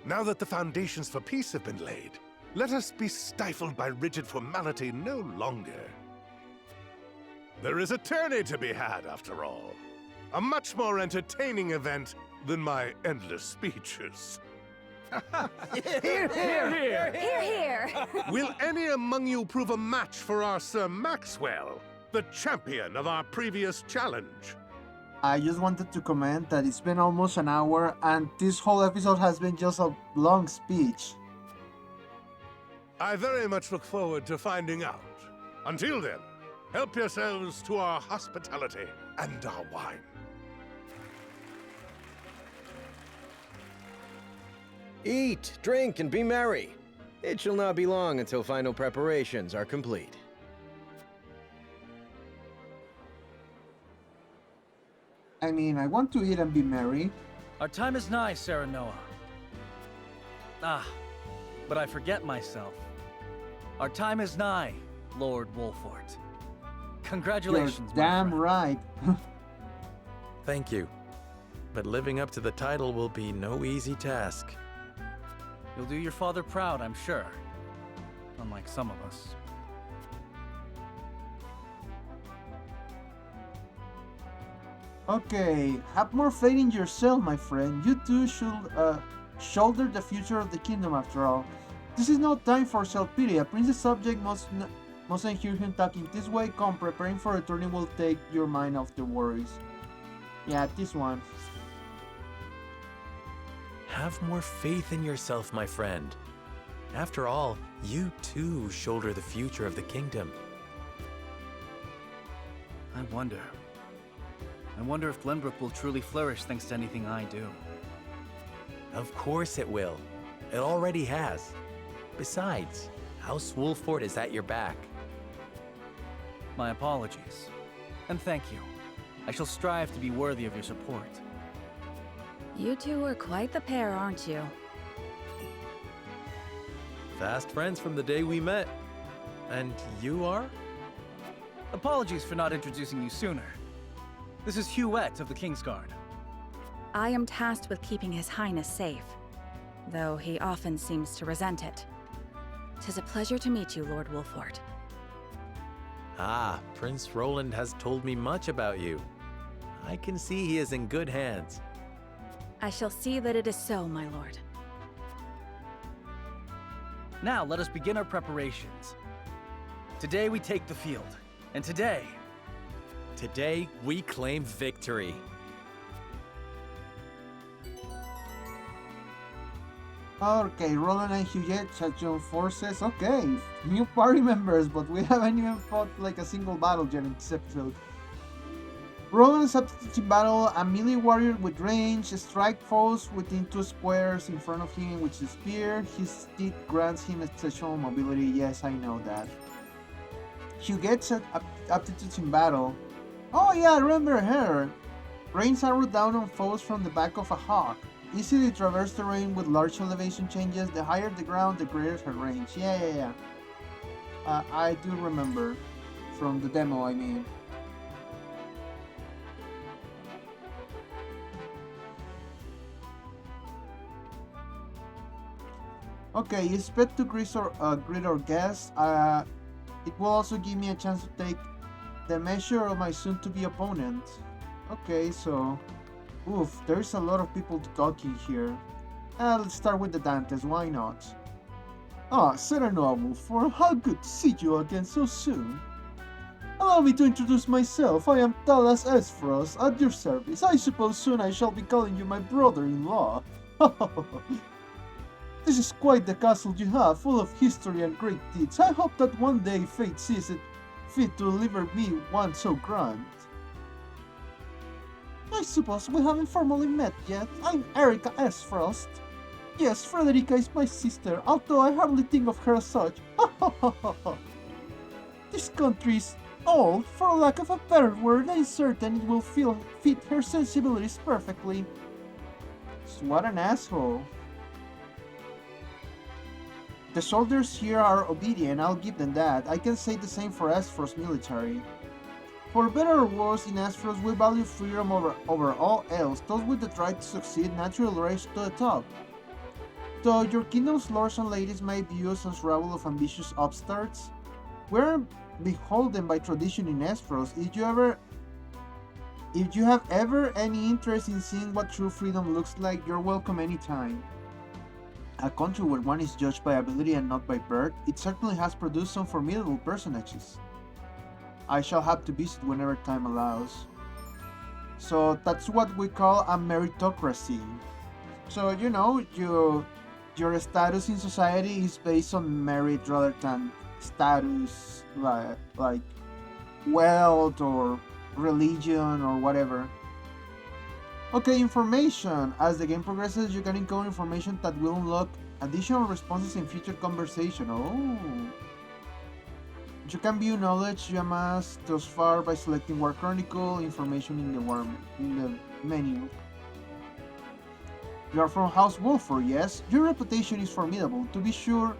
Now that the foundations for peace have been laid, let us be stifled by rigid formality no longer. There is a tourney to be had, after all. A much more entertaining event than my endless speeches. Hear, hear, hear! Hear, hear! Will any among you prove a match for our Sir Maxwell, the champion of our previous challenge? I just wanted to comment that it's been almost an hour and this whole episode has been just a long speech. I very much look forward to finding out. Until then, help yourselves to our hospitality and our wine. Eat, drink, and be merry. It shall not be long until final preparations are complete. I mean, I want to eat and be merry. Our time is nigh, Serenoa. Ah, but I forget myself. Our time is nigh, Lord Wolfort. Congratulations, You're damn right. Thank you. But living up to the title will be no easy task. You'll do your father proud, I'm sure. Unlike some of us. Okay, have more faith in yourself, my friend. You too should shoulder the future of the kingdom after all. This is no time for self-pity. A prince's subject mustn't hear him talking this way. Come, preparing for returning will take your mind off the worries. Yeah, this one. Have more faith in yourself, my friend. After all, you too shoulder the future of the kingdom. I wonder if Glenbrook will truly flourish thanks to anything I do. Of course it will. It already has. Besides, House Wolfort is at your back. My apologies. And thank you. I shall strive to be worthy of your support. You two are quite the pair, aren't you? Fast friends from the day we met. And you are? Apologies for not introducing you sooner. This is Huette of the Kingsguard. I am tasked with keeping His Highness safe, though he often seems to resent it. 'Tis a pleasure to meet you, Lord Wolfort. Ah, Prince Roland has told me much about you. I can see he is in good hands. I shall see that it is so, my lord. Now let us begin our preparations. Today we take the field, and today we claim victory. Okay, Roland and Huguette have joined forces. Okay, new party members, but we haven't even fought like a single battle yet in this episode. Roland is up to battle a melee warrior with range, strike foes within 2 squares in front of him with his spear. His steed grants him exceptional mobility. Yes, I know that. Huguette's aptitudes in battle. Oh yeah, I remember her. Rains arrow down on foes from the back of a hawk. Easily traverse terrain with large elevation changes. The higher the ground, the greater her range. Yeah. I do remember. From the demo, I mean. Okay, expect to greet our guests. It will also give me a chance to take the measure of my soon-to-be opponent. Okay, so... Oof, there's a lot of people talking here. Let's start with the Dantes, why not? Ah, Serenoa Wolfort, how good to see you again so soon. Allow me to introduce myself. I am Talas Esfrost, at your service. I suppose soon I shall be calling you my brother-in-law. This is quite the castle you have, full of history and great deeds. I hope that one day fate sees it fit to deliver me one so grand. I suppose we haven't formally met yet. I'm Erica Esfrost. Yes, Frederica is my sister, although I hardly think of her as such. This country is old, for lack of a better word. I'm certain it will fit her sensibilities perfectly. What an asshole. The soldiers here are obedient, I'll give them that. I can say the same for Esfrost's military. For better or worse, in Esfrost we value freedom over all else. Those with the drive to succeed naturally rise to the top. Though your kingdom's lords and ladies may view us as rabble of ambitious upstarts, we are beholden by tradition in Esfrost. If you have ever any interest in seeing what true freedom looks like, you're welcome anytime. A country where one is judged by ability and not by birth, it certainly has produced some formidable personages. I shall have to visit whenever time allows. So that's what we call a meritocracy. So, you know, your status in society is based on merit rather than status, like wealth or religion or whatever. Okay, information. As the game progresses, you can encounter information that will unlock additional responses in future conversation. Oh. You can view knowledge you amassed thus far by selecting War Chronicle information in the menu. You are from House Wolford, yes? Your reputation is formidable, to be sure,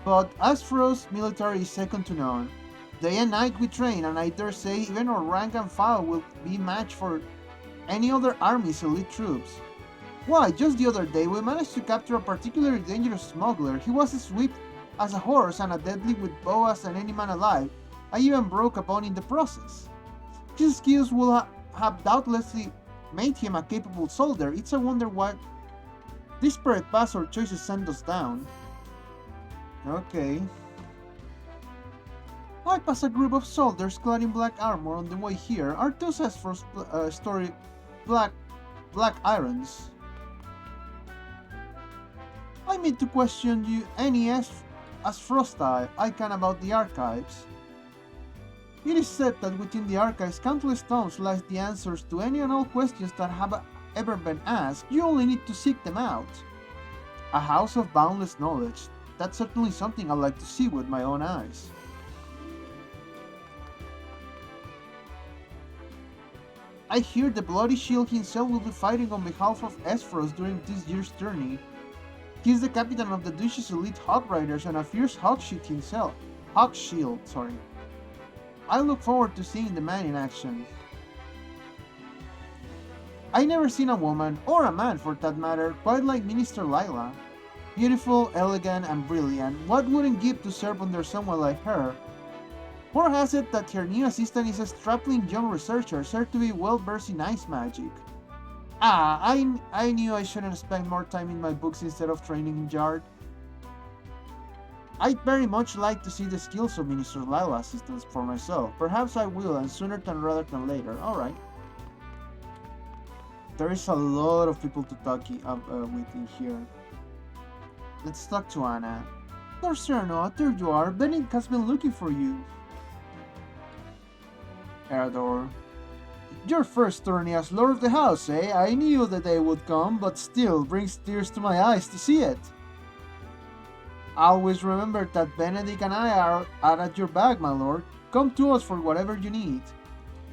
but Asfrost's military is second to none. Day and night we train, and I dare say even our rank and file will be matched for any other army's elite troops. Why, just the other day we managed to capture a particularly dangerous smuggler. He was as swift as a horse and as deadly with bow as any man alive. I even broke a bone in the process. His skills will have doubtlessly made him a capable soldier. It's a wonder why disparate paths or choices sent us down. Okay. I pass a group of soldiers clad in black armor on the way here. Are those Asfrost story black irons? I mean to question you any Asfrosti I can about the archives. It is said that within the archives countless tomes lies the answers to any and all questions that have ever been asked. You only need to seek them out. A house of boundless knowledge. That's certainly something I'd like to see with my own eyes. I hear the Bloody Shield himself will be fighting on behalf of Esfros during this year's tourney. He is the captain of the Duchess Elite Hawk Riders and a fierce Hawkshield himself. Hawkshield, sorry. I look forward to seeing the man in action. I never seen a woman, or a man for that matter, quite like Minister Lila. Beautiful, elegant, and brilliant. What wouldn't give to serve under someone like her? Or has it that her new assistant is a strapping young researcher, said to be well-versed in ice magic? Ah, I knew I shouldn't spend more time in my books instead of training in Yard. I'd very much like to see the skills of Minister Lila's assistants for myself. Perhaps I will, and sooner rather than later. Alright. There is a lot of people to talk with in here. Let's talk to Anna. Lord Cyrano, there you are. Bennett has been looking for you. Erador. Your first tourney as Lord of the House, eh? I knew the day would come, but still brings tears to my eyes to see it. Always remember that Benedict and I are at your back, my lord. Come to us for whatever you need.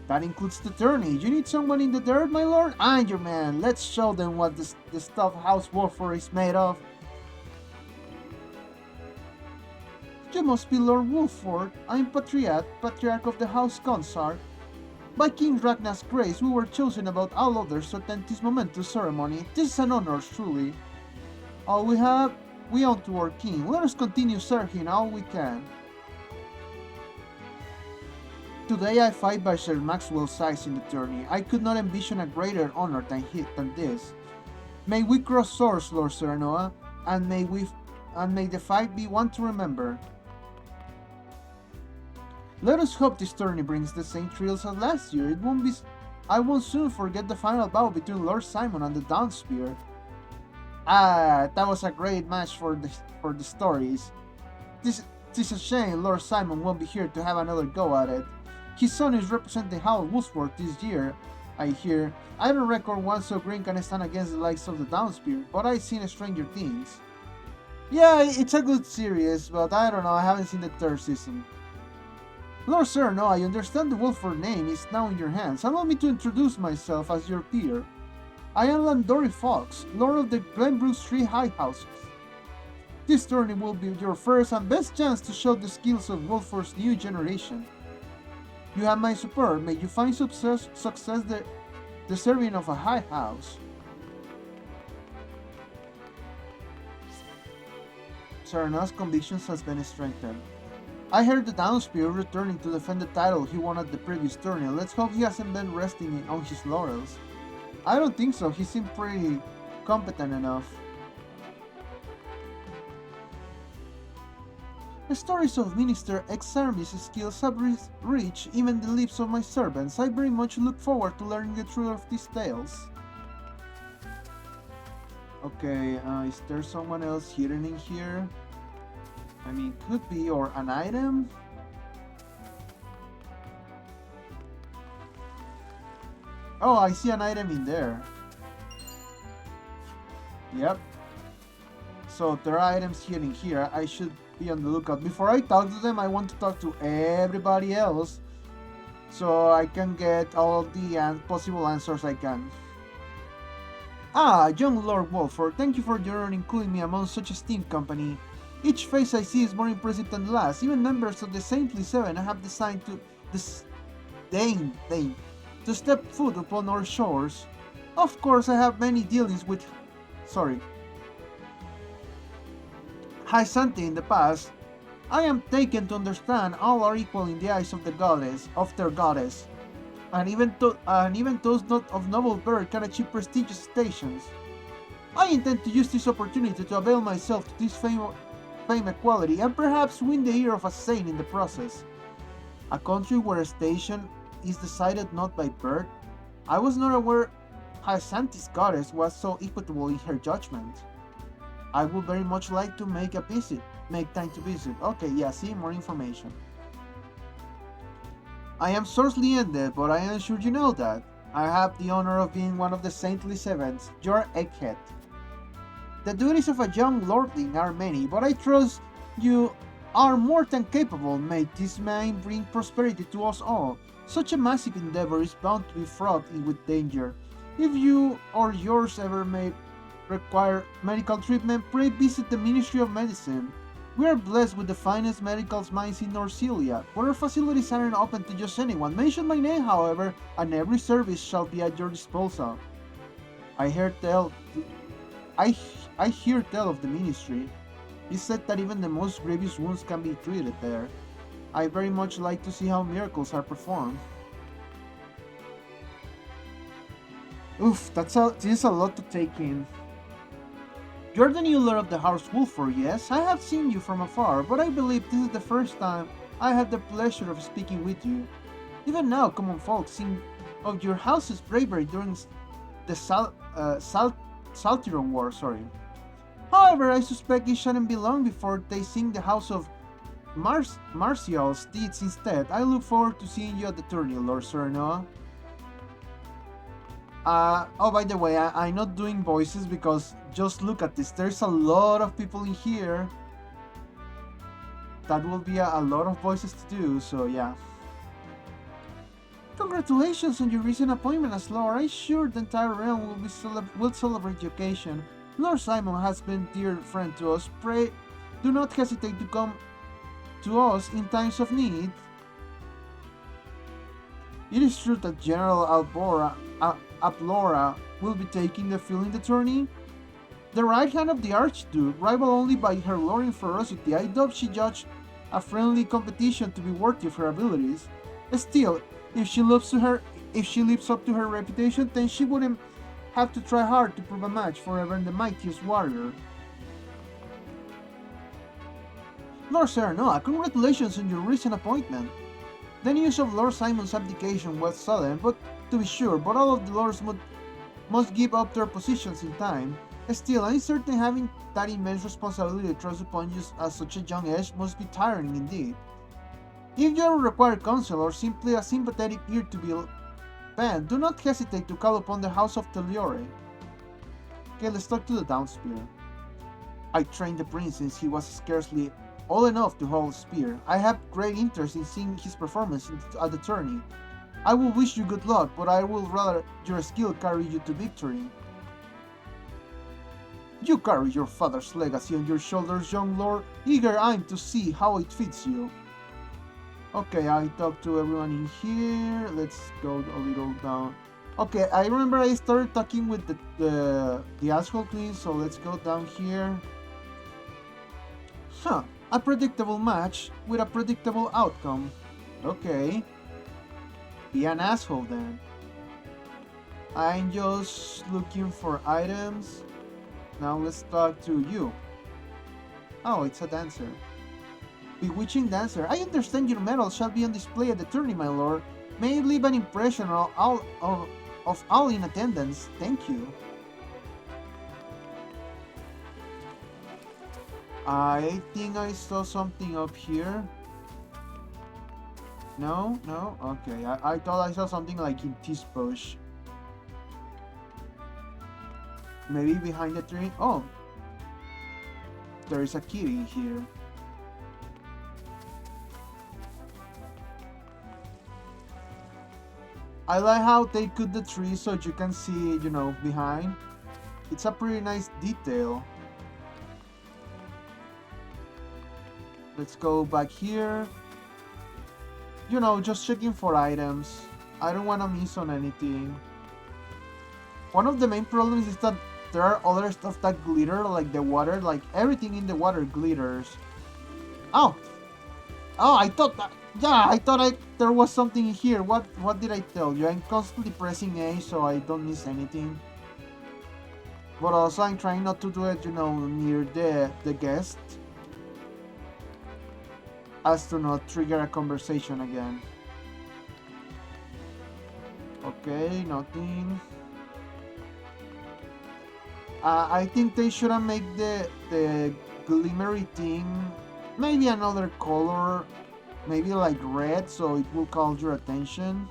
That includes the tourney. You need someone in the dirt, my lord? I'm your man. Let's show them what the stuff House Wolford is made of. You must be Lord Wolford. I'm Patriarch of the House Consar. By King Ragnar's grace, we were chosen above all others to attend this momentous ceremony. This is an honor, truly. All we have, we owe to our king. Let us continue serving all we can. Today I fight by Sir Maxwell's sides in the tourney. I could not envision a greater honor than this. May we cross swords, Lord Serenoa, and may the fight be one to remember. Let us hope this tourney brings the same thrills as last year. I won't soon forget the final battle between Lord Simon and the Downspear. Ah, that was a great match for the stories. Tis a shame Lord Simon won't be here to have another go at it. His son is representing House Wolford this year, I hear. I don't reckon one so green can stand against the likes of the Downspear, but I've seen Stranger Things. Yeah, it's a good series, but I don't know, I haven't seen the third season. Lord Sir, no, I understand the Wolford name is now in your hands. Allow me to introduce myself as your peer. I am Landori Fox, Lord of the Glenbrook Three High Houses. This tourney will be your first and best chance to show the skills of Wolford's new generation. You have my support. May you find success deserving of a high house. Sereno's convictions has been strengthened. I heard the Downspear returning to defend the title he won at the previous tourney. Let's hope he hasn't been resting on his laurels. I don't think so. He seemed pretty competent enough. The stories of Minister Exarmy's skills have reached even the lips of my servants. I very much look forward to learning the truth of these tales. Okay, is there someone else hidden in here? I mean, could be, or an item? Oh, I see an item in there. Yep. So there are items hidden here. I should be on the lookout. Before I talk to them, I want to talk to everybody else so I can get all the possible answers I can. Ah, young Lord Wolford, thank you for your honor including me among such a esteemed company. Each face I see is more impressive than the last. Even members of the Saintly Seven have designed to to step foot upon our shores. Of course, I have many dealings with Hyacinthe in the past. I am taken to understand all are equal in the eyes of their goddess, and even those not of noble birth can achieve prestigious stations. I intend to use this opportunity to avail myself to this fame equality and perhaps win the ear of a saint in the process. A country where a station is decided not by birth? I was not aware Hyacinthe's goddess was so equitable in her judgment. I would very much like to make time to visit. Okay, yeah, see, more information. I am sorely ended, but I am sure you know that. I have the honor of being one of the Saintly Sevens, your egghead. The duties of a young lordling are many, but I trust you are more than capable. May this man bring prosperity to us all. Such a massive endeavor is bound to be fraught with danger. If you or yours ever may require medical treatment, pray visit the Ministry of Medicine. We are blessed with the finest medical minds in Norcelia, but our facilities aren't open to just anyone. Mention my name, however, and every service shall be at your disposal. I hear tell of the ministry. It's said that even the most grievous wounds can be treated there. I very much like to see how miracles are performed. Oof, this is a lot to take in. You're the new lord of the House Wolford, yes? I have seen you from afar, but I believe this is the first time I had the pleasure of speaking with you. Even now, common folk sing of your house's bravery during the Saltiron War, However, I suspect it shouldn't be long before they sing the House of Martial's deeds instead. I look forward to seeing you at the tourney, Lord Serenoa. Oh, by the way, I'm not doing voices because just look at this. There's a lot of people in here. That will be a lot of voices to do, so yeah. Congratulations on your recent appointment as Lord. I'm sure the entire realm will celebrate the occasion. Lord Simon has been a dear friend to us. Pray, do not hesitate to come to us in times of need. It is true that General Aplora will be taking the field in the tourney. The right hand of the Archduke, rival only by her lording ferocity, I doubt she judged a friendly competition to be worthy of her abilities. Still, if she lives up to her reputation, then she wouldn't have to try hard to prove a match for even the mightiest warrior. Lord Serenoa, congratulations on your recent appointment. The news of Lord Simon's abdication was sudden, but to be sure, but all of the lords must give up their positions in time. Still, I'm certain having that immense responsibility thrust upon you at such a young age must be tiring indeed. If you require counsel or simply a sympathetic ear to be bent, do not hesitate to call upon the House of Teliore. Okay, let's talk to the Downspear. I trained the prince since he was scarcely old enough to hold a spear. I have great interest in seeing his performance at the tourney. I will wish you good luck, but I would rather your skill carry you to victory. You carry your father's legacy on your shoulders, young lord, eager-eyed to see how it fits you. Okay, I talked to everyone in here. Let's go a little down. Okay, I remember I started talking with the Asshole Queen, so let's go down here. Huh, a predictable match with a predictable outcome. Okay. Be an asshole then. I'm just looking for items. Now let's talk to you. Oh, it's a dancer. Bewitching dancer. I understand your medal shall be on display at the tourney, my lord. May it leave an impression of all in attendance. Thank you. I think I saw something up here. No? No? Okay. I thought I saw something like in this bush. Maybe behind the tree? Oh! There is a kitty here. I like how they cut the tree so you can see, you know, behind. It's a pretty nice detail. Let's go back here. You know, just checking for items. I don't want to miss on anything. One of the main problems is that there are other stuff that glitter, like the water, like everything in the water glitters. Oh! Oh, I thought that... Yeah, I thought there was something here. What did I tell you? I'm constantly pressing A so I don't miss anything. But also I'm trying not to do it, you know, near the guest. As to not trigger a conversation again. Okay, nothing. I think they shouldn't make the glimmery thing maybe another color. Maybe like red, so it will call your attention.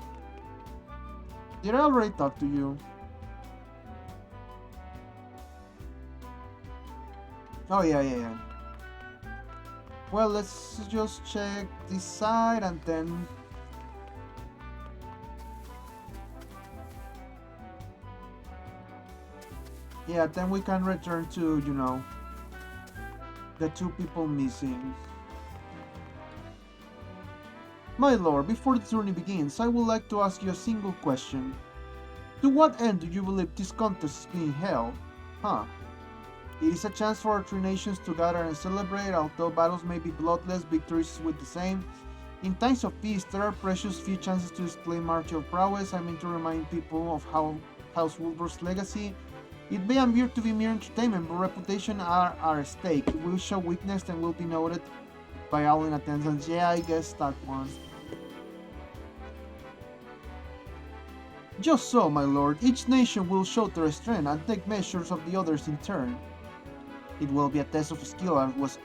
Did I already talk to you? Oh, yeah. Well, let's just check this side and then... Yeah, then we can return to, you know, the two people missing. My lord, before the tourney begins, I would like to ask you a single question. To what end do you believe this contest is being held? Huh. It is a chance for our three nations to gather and celebrate. Although battles may be bloodless, victories with the same. In times of peace, there are precious few chances to display martial prowess. I mean to remind people of House Wolford's legacy. It may appear to be mere entertainment, but reputation are at stake. It will show weakness and will be noted by all in attendance. Yeah, I guess that one. Just so, my lord. Each nation will show their strength and take measures of the others in turn. It will be a test of skill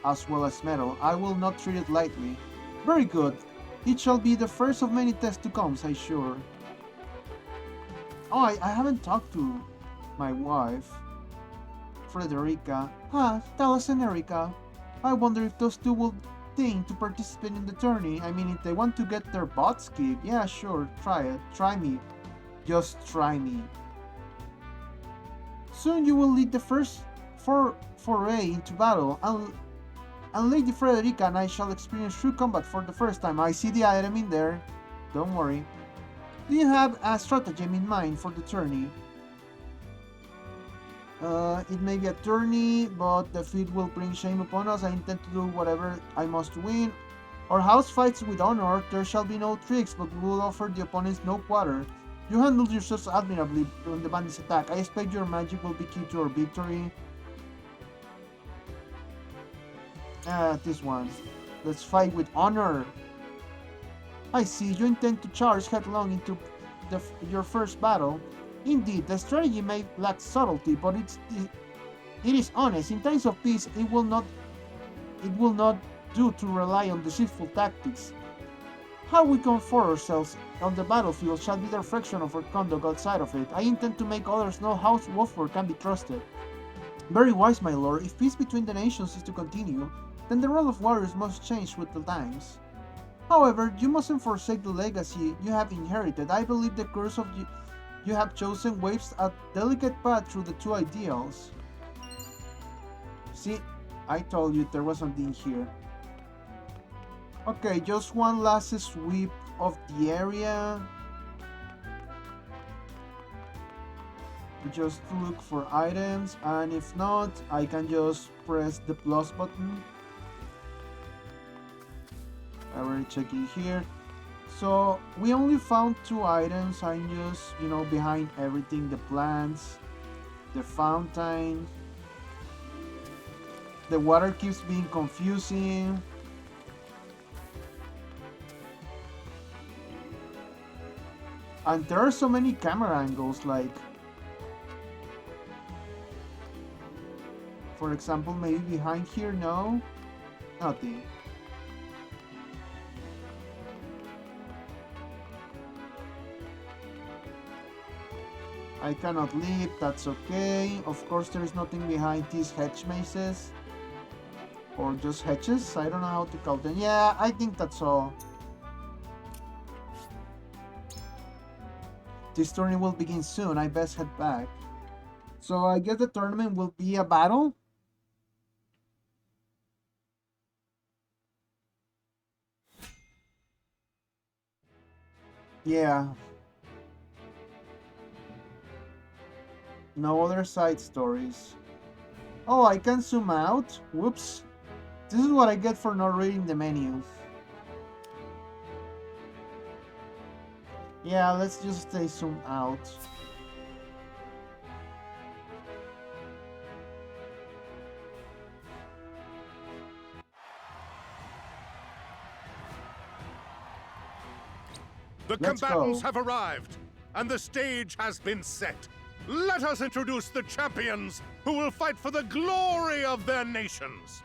as well as mettle. I will not treat it lightly. Very good. It shall be the first of many tests to come, I'm sure. Oh, I haven't talked to my wife, Frederica. Tell us, Erika. I wonder if those two will think to participate in the tourney. I mean, if they want to get their butts kicked, yeah, sure, try it. Try me. Just try me. Soon you will lead the first foray into battle, and Lady Frederica and I shall experience true combat for the first time. I see the item in there. Don't worry. Do you have a stratagem in mind for the tourney? It may be a tourney, but the defeat will bring shame upon us. I intend to do whatever I must to win. Our house fights with honor. There shall be no tricks, but we will offer the opponents no quarter. You handled yourselves admirably during the bandits' attack. I expect your magic will be key to our victory. This one. Let's fight with honor. I see. You intend to charge headlong into your first battle. Indeed, the strategy may lack subtlety, but it is honest. In times of peace, it will not do to rely on deceitful tactics. How we comfort ourselves on the battlefield shall be the reflection of our conduct outside of it. I intend to make others know how Wolford can be trusted. Very wise, my lord. If peace between the nations is to continue, then the role of warriors must change with the times. However, you mustn't forsake the legacy you have inherited. I believe the course of you have chosen waves a delicate path through the two ideals. See, I told you there was something here. Okay, just one last sweep of the area. Just to look for items, and if not, I can just press the plus button. I already checking here. So we only found 2 items. I'm just, you know, behind everything. The plants, the fountain. The water keeps being confusing. And there are so many camera angles, like... For example, maybe behind here, no? Nothing. I cannot leap, that's okay. Of course, there is nothing behind these hedge mazes. Or just hedges, I don't know how to call them. Yeah, I think that's all. This tournament will begin soon, I best head back. So I guess the tournament will be a battle? Yeah. No other side stories. Oh, I can zoom out? Whoops. This is what I get for not reading the menus. Yeah, let's just stay zoomed out. The Let's combatants go. have arrived, and the stage has been set. Let us introduce the champions who will fight for the glory of their nations.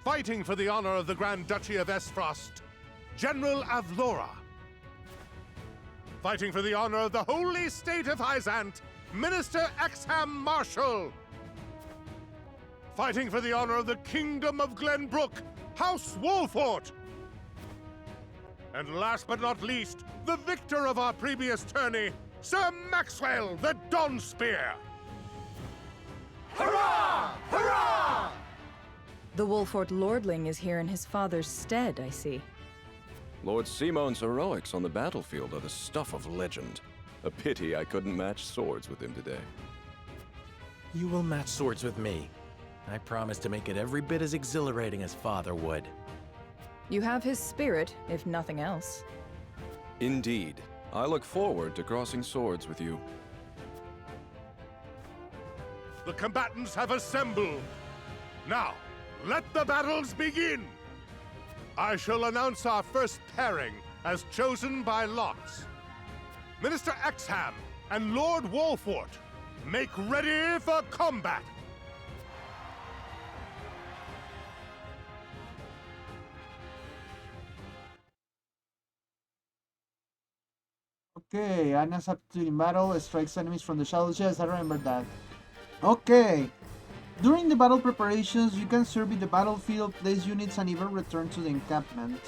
Fighting for the honor of the Grand Duchy of Esfrost, General Avlora. Fighting for the honor of the Holy State of Hyzant, Minister Exham Marshal. Fighting for the honor of the Kingdom of Glenbrook, House Wolfort. And last but not least, the victor of our previous tourney, Sir Maxwell the Dawnspear. Hurrah! Hurrah! The Wolfort Lordling is here in his father's stead, I see. Lord Simone's heroics on the battlefield are the stuff of legend. A pity I couldn't match swords with him today. You will match swords with me. I promise to make it every bit as exhilarating as Father would. You have his spirit, if nothing else. Indeed. I look forward to crossing swords with you. The combatants have assembled. Now, let the battles begin! I shall announce our first pairing as chosen by lots. Minister Exham and Lord Wolfort, make ready for combat! Okay, Anna's aptitude in battle strikes enemies from the shadows. Yes, I remember that. Okay. During the battle preparations, you can survey the battlefield, place units, and even return to the encampment.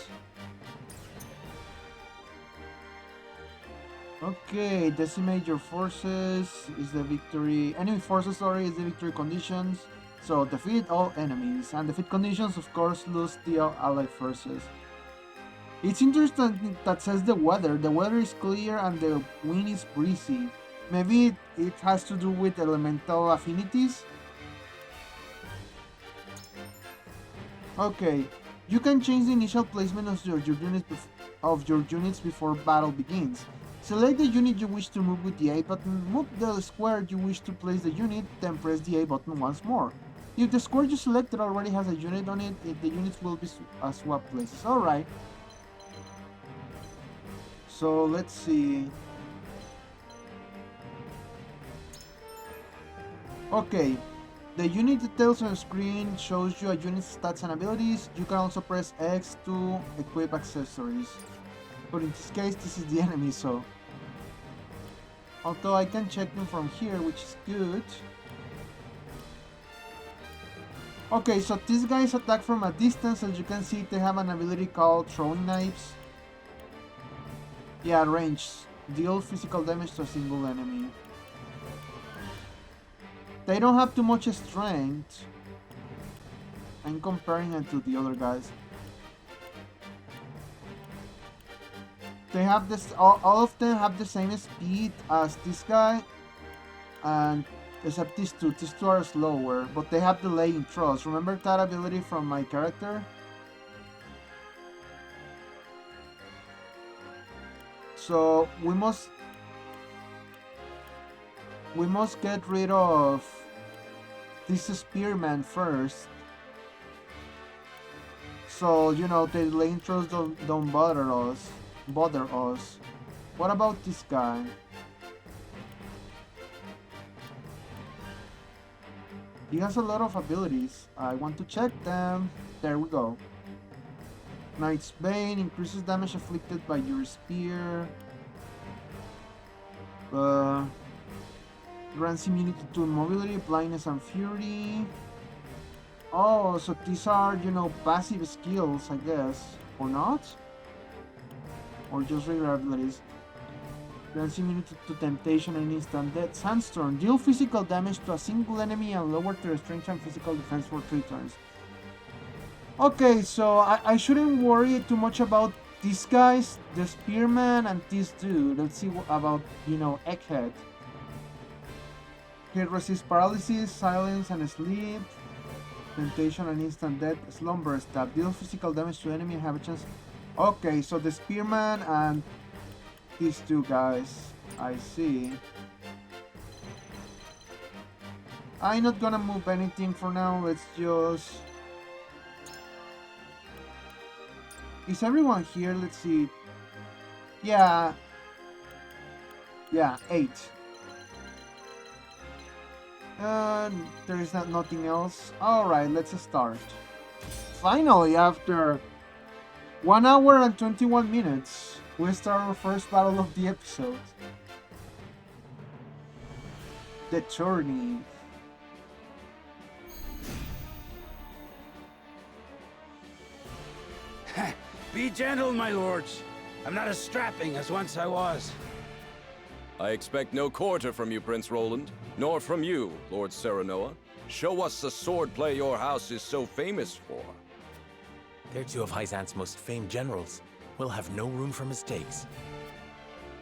Okay, decimate your forces is the victory. Enemy forces, sorry, is the victory conditions. So defeat all enemies. And defeat conditions, of course, lose the allied forces. It's interesting that says the weather. The weather is clear and the wind is breezy. Maybe it has to do with elemental affinities. Okay, you can change the initial placement of your units before battle begins. Select the unit you wish to move with the A button, move the square you wish to place the unit, then press the A button once more. If the square you selected already has a unit on it, the units will be swapped places. Alright. So let's see. Okay, the unit details on screen shows you a unit's stats and abilities. You can also press X to equip accessories. But in this case, this is the enemy, so... Although I can check them from here, which is good. Okay, so these guys attack from a distance. As you can see, they have an ability called Throwing Knives. Yeah, range. Deal physical damage to a single enemy. They don't have too much strength. I'm comparing it to the other guys. They have this. All of them have the same speed as this guy, and except these two. These two are slower, but they have delay in throws. Remember that ability from my character? So we must get rid of this spearman first. So you know the delay in throws don't bother us. What about this guy? He has a lot of abilities. I want to check them. There we go. Knight's Bane increases damage afflicted by your spear. Grants immunity to immobility, blindness, and fury. Oh, so these are, you know, passive skills, I guess. Or not? Or just regular abilities. Grants immunity to temptation and instant death. Sandstorm. Deal physical damage to a single enemy and lower their strength and physical defense for 3 turns. Okay, so I shouldn't worry too much about these guys, the Spearman and this dude. Let's see about, you know, Egghead. He resists paralysis, silence, and sleep. Temptation and instant death. Slumber stab. Deal physical damage to enemy and have a chance. Okay, so the Spearman and these two guys. I see. I'm not gonna move anything for now. Let's just... Is everyone here? Let's see. Yeah. Yeah, 8. There is nothing else. Alright, let's start. Finally, after 1 hour and 21 minutes, we start our first battle of the episode. The tourney. Be gentle, my lords. I'm not as strapping as once I was. I expect no quarter from you, Prince Roland, nor from you, Lord Serenoa. Show us the swordplay your house is so famous for. They're two of Hyzant's most famed generals. We'll have no room for mistakes.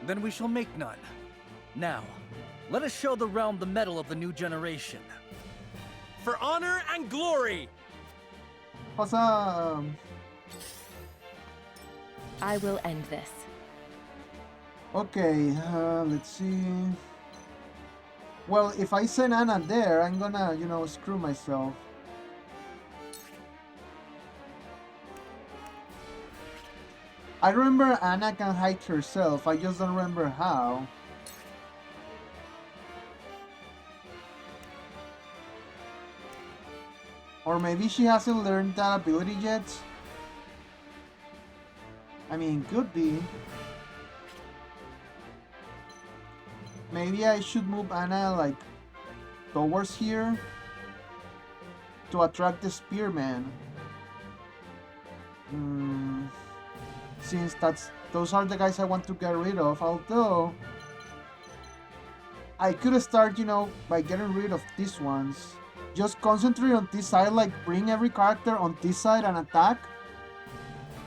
Then we shall make none. Now, let us show the realm the mettle of the new generation. For honor and glory! Awesome. I will end this. Okay, let's see. Well, if I send Anna there, I'm gonna, you know, screw myself. I remember Anna can hide herself, I just don't remember how. Or maybe she hasn't learned that ability yet. I mean, could be. Maybe I should move Anna, like, towards here to attract the Spearman. Since those are the guys I want to get rid of, although I could start, you know, by getting rid of these ones. Just concentrate on this side, like bring every character on this side and attack.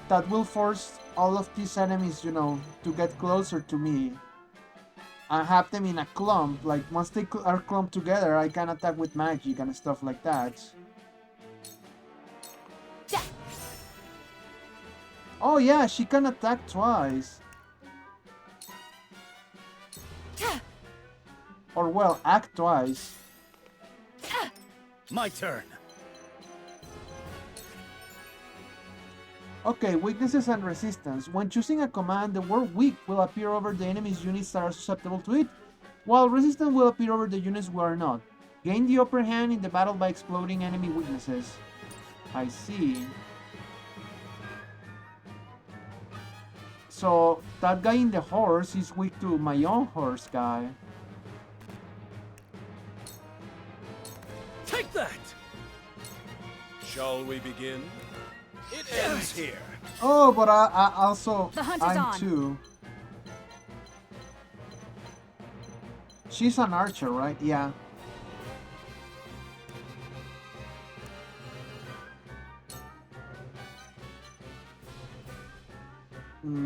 That will force all of these enemies, you know, to get closer to me. And have them in a clump. Like, once they are clumped together, I can attack with magic and stuff like that. Oh yeah, she can attack twice. Or well, act twice. My turn. Okay, weaknesses and resistance. When choosing a command, the word weak will appear over the enemy's units that are susceptible to it, while resistant will appear over the units who are not. Gain the upper hand in the battle by exploding enemy weaknesses. I see. So, that guy in the horse is weak to my own horse guy. Take that! Shall we begin? It ends here. Oh, but I also, The hunt is I'm on. too. She's an archer, right? Yeah.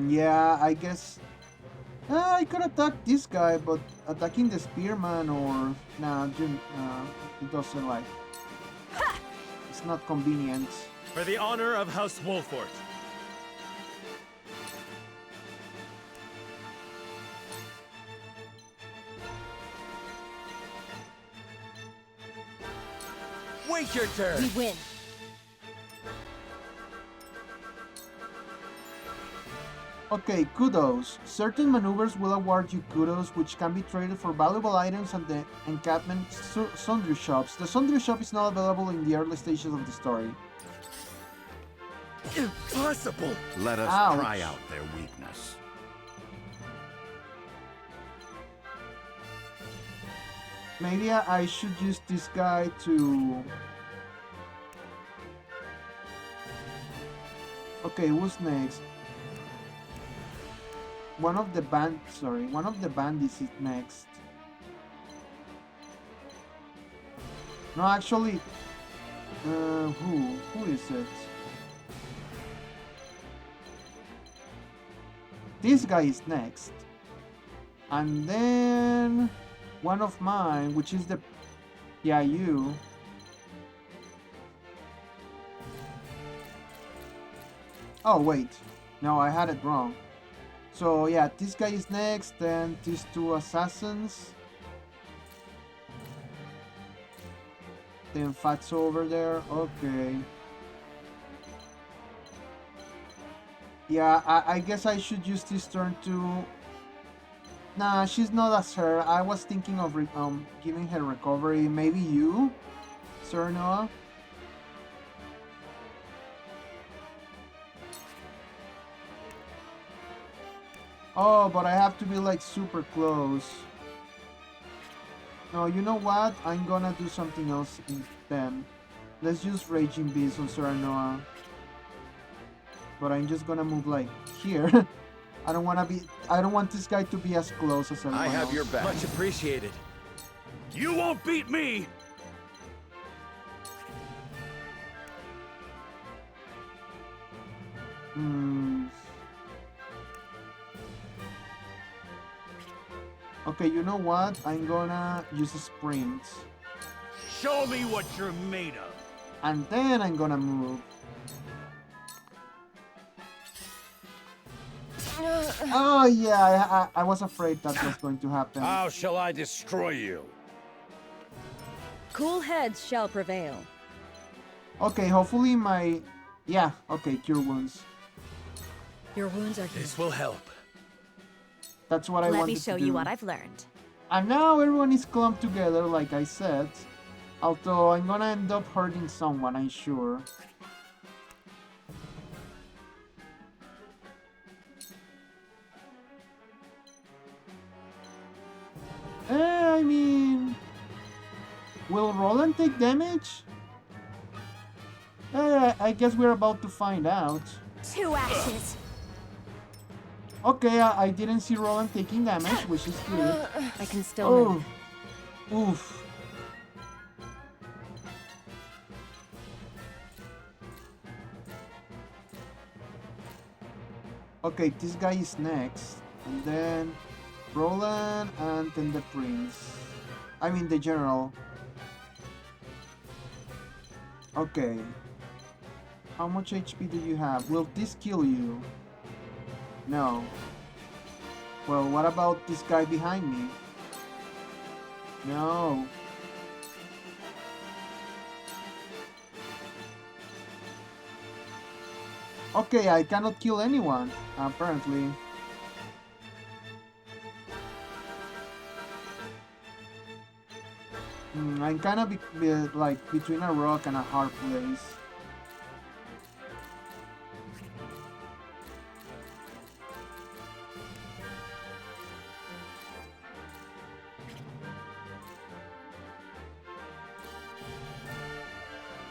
Yeah, I guess I could attack this guy, but attacking the Spearman or... Nah, it doesn't like... It's not convenient. For the honor of House Wolfort. Wait your turn. We win. Okay, kudos. Certain maneuvers will award you kudos, which can be traded for valuable items at the encampment sundry shops. The sundry shop is not available in the early stages of the story. Impossible! Let us Ouch. try out their weakness. Maybe I should use this guy to... Okay, who's next? One of the bandits is next. No, actually, who is it? This guy is next. And then one of mine, which is the... Yeah, you. Oh, wait. No, I had it wrong. So, yeah, this guy is next, then these two assassins. Then Fatso over there. Okay. Yeah, I guess I should use this turn to... Nah, she's not as her. I was thinking of giving her recovery. Maybe you, Sir Noah? Oh, but I have to be like super close. No, you know what? I'm gonna do something else then. Let's use Raging Beast on Sir Noah. But I'm just gonna move like here. I don't want this guy to be as close as everyone I have else. your back. Much appreciated. You won't beat me! Okay, you know what? I'm gonna use a sprint. Show me what you're made of. And then I'm gonna move. Oh yeah, I was afraid that was going to happen. How shall I destroy you? Cool heads shall prevail. Okay, hopefully my... Yeah, okay, cure wounds. Your wounds are healed. This will help. That's what I wanted to do. Let me show you what I've learned. And now everyone is clumped together, like I said. Although I'm gonna end up hurting someone, I'm sure. I mean... Will Roland take damage? I guess we're about to find out. 2 ashes. Okay, I didn't see Roland taking damage, which is good. I can still move. Oof. Okay, this guy is next. And then Roland and then the prince. I mean the general. Okay. How much HP do you have? Will this kill you? No. Well, what about this guy behind me? No. Okay, I cannot kill anyone, apparently. I'm kind of like between a rock and a hard place.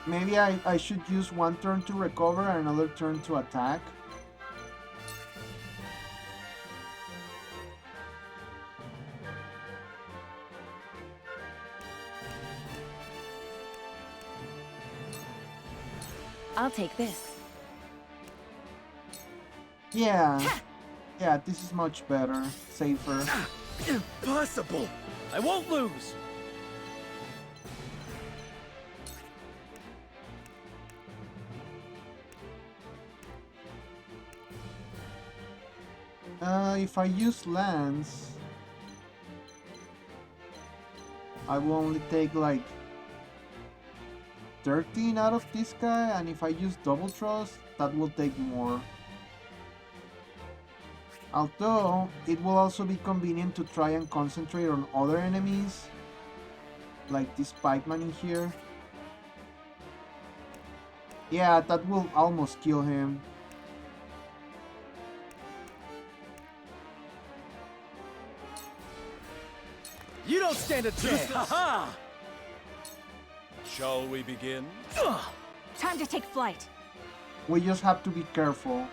Maybe I should use one turn to recover and another turn to attack. I'll take this. Yeah. Yeah, this is much better. Safer. Impossible! I won't lose! If I use Lance, I will only take like 13 out of this guy, and if I use Double Trust, that will take more. Although, it will also be convenient to try and concentrate on other enemies, like this pikeman in here. Yeah, that will almost kill him. You don't stand a chance! Ha-ha! Shall we begin? Time to take flight. We just have to be careful.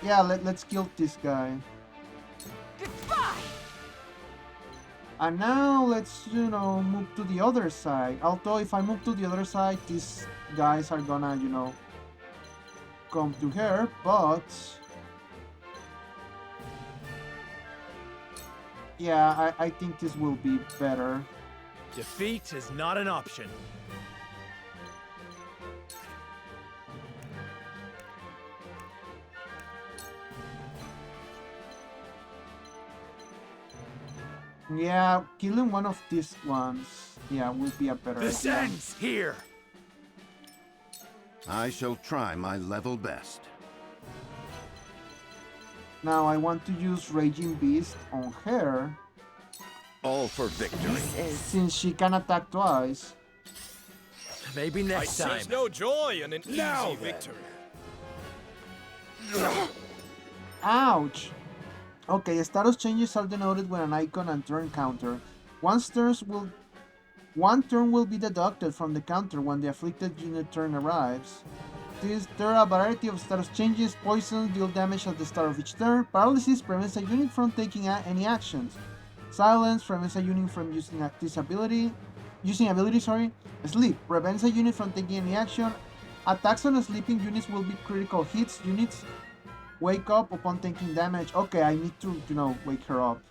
Yeah, let's kill this guy. Goodbye! And now let's, you know, move to the other side. Although if I move to the other side, these guys are gonna, you know, come to her, but... yeah, I think this will be better. Defeat is not an option. Yeah, killing one of these ones, yeah, will be a better This idea. ends here! I shall try my level best. Now I want to use Raging Beast on her, All for victory. since she can attack twice. Maybe next time. I sense no joy in an Now easy then. victory. Ouch! Okay, status changes are denoted when an icon and turn counter. One turn will be deducted from the counter when the afflicted unit turn arrives. There are a variety of status changes. Poison deal damage at the start of each turn. Paralysis prevents a unit from taking any actions. Silence prevents a unit from using ability. Sleep prevents a unit from taking any action. Attacks on sleeping units will be critical hits. Units wake up upon taking damage. Okay, I need to, you know, wake her up.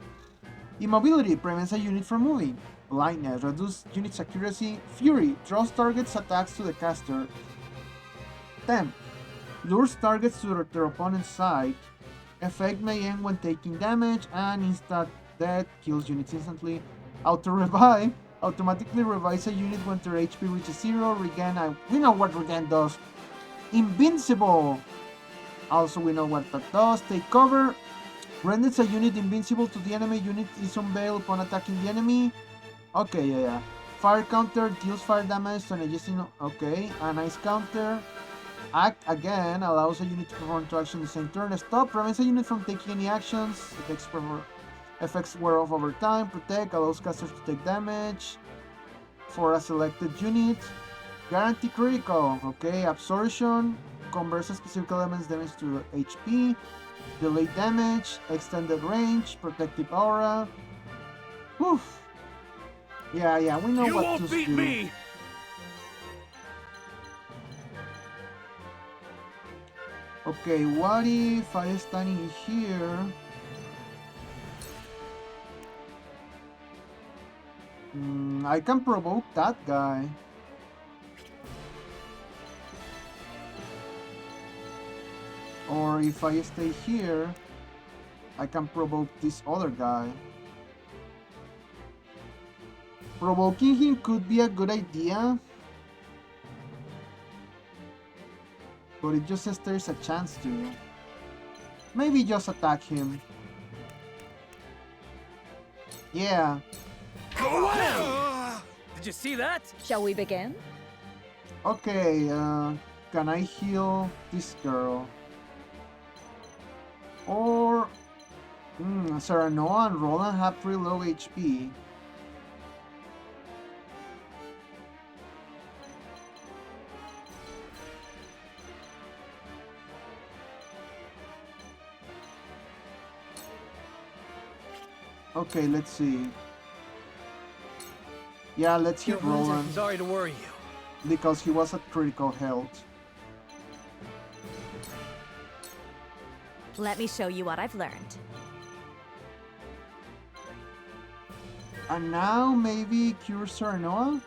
Immobility prevents a unit from moving. Blindness reduces unit's accuracy. Fury draws targets attacks to the caster. Tempt lures targets to their opponent's side. Effect may end when taking damage, and instant death kills units instantly. Auto revive automatically revives a unit when their HP reaches 0. Regain, we know what regain does. Invincible. Also, we know what that does. Take cover. Renders a unit invincible to the enemy. Unit is unveiled upon attacking the enemy. Okay, yeah. Fire counter deals fire damage to an adjacent. Okay, an ice counter. Act again allows a unit to perform 2 actions in the same turn. Stop prevents a unit from taking any actions. Effects wear off over time. Protect allows casters to take damage for a selected unit. Guarantee critical. Okay, absorption. Converts specific elements damage to HP. Delayed damage. Extended range. Protective aura. Whew. Yeah, we know You what won't to beat do. me! Okay, what if I stand in here? I can provoke that guy. Or if I stay here, I can provoke this other guy. Provoking him could be a good idea. But it just says there's a chance to. Maybe just attack him. Yeah. Go away! Did you see that? Shall we begin? Okay, can I heal this girl? Or... Serenoa and Roland have pretty low HP. Okay, let's see. Yeah, let's hit Your wounds are- Roland. Sorry to worry you. Because he was at critical health. Let me show you what I've learned. And now maybe cure Serenoa?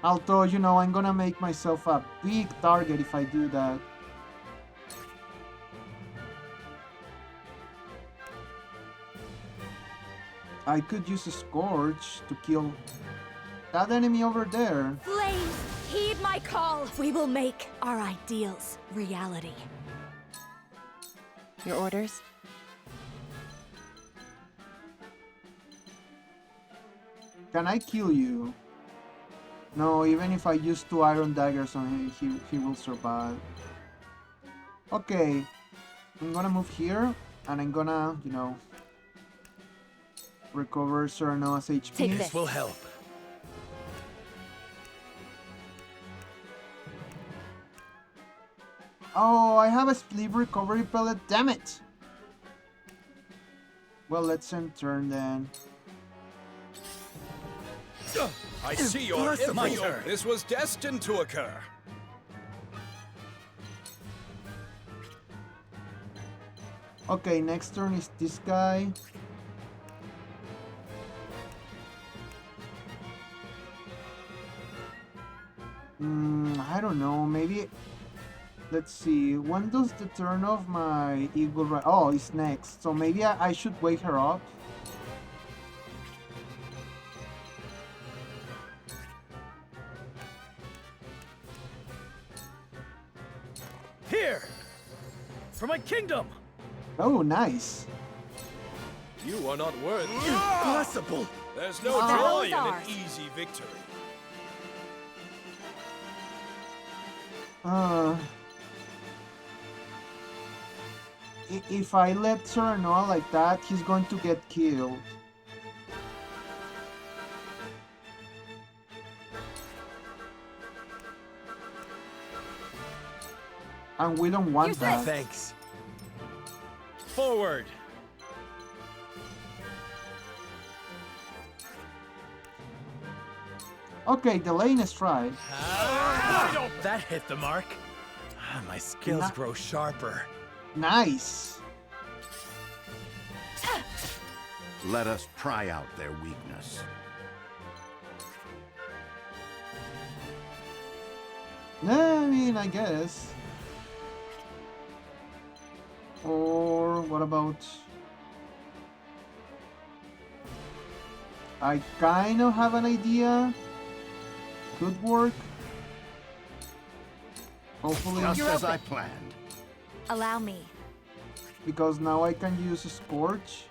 Although, you know, I'm gonna make myself a big target if I do that. I could use a Scourge to kill that enemy over there. Flames, heed is my call! We will make our ideals reality. Your orders? Can I kill you? No, even if I use 2 iron daggers on him, he will survive. Okay, I'm gonna move here, and I'm gonna, you know, recover Serenoa's HP. This will help. Oh, I have a sleep recovery pellet, damn it! Well, let's end turn then. I see your image. This was destined to occur. Okay, next turn is this guy. I don't know, maybe... Let's see, when does the turn of my Eagle Rise? Oh, it's next, so maybe I should wake her up. Here! For my kingdom! Oh, nice. You are not worthy. Impossible! There's no joy in an easy victory. If I let Serenoa like that, he's going to get killed. And we don't want that. Thanks. Forward! Okay, delaying a strike. That hit the mark. My skills grow sharper. Nice. Let us pry out their weakness. Yeah, I mean, I guess. Or what about... I kind of have an idea. Could work. Hopefully. Just as I planned. Allow me. Because now I can use a Scorch.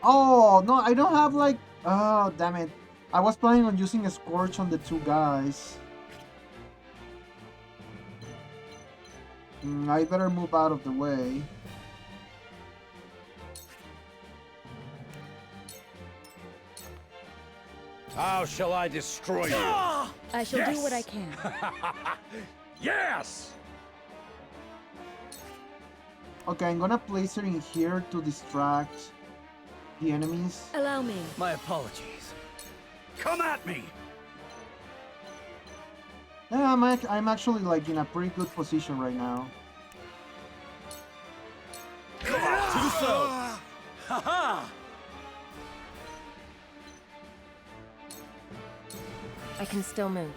Oh, no, I don't have like... Oh, damn it. I was planning on using a Scorch on the 2 guys. I better move out of the way. How shall I destroy you? I shall do what I can. Yes! Okay, I'm gonna place her in here to distract the enemies. Allow me. My apologies. Come at me! Yeah, I'm actually like in a pretty good position right now. Do so! Ha-ha! I can still move.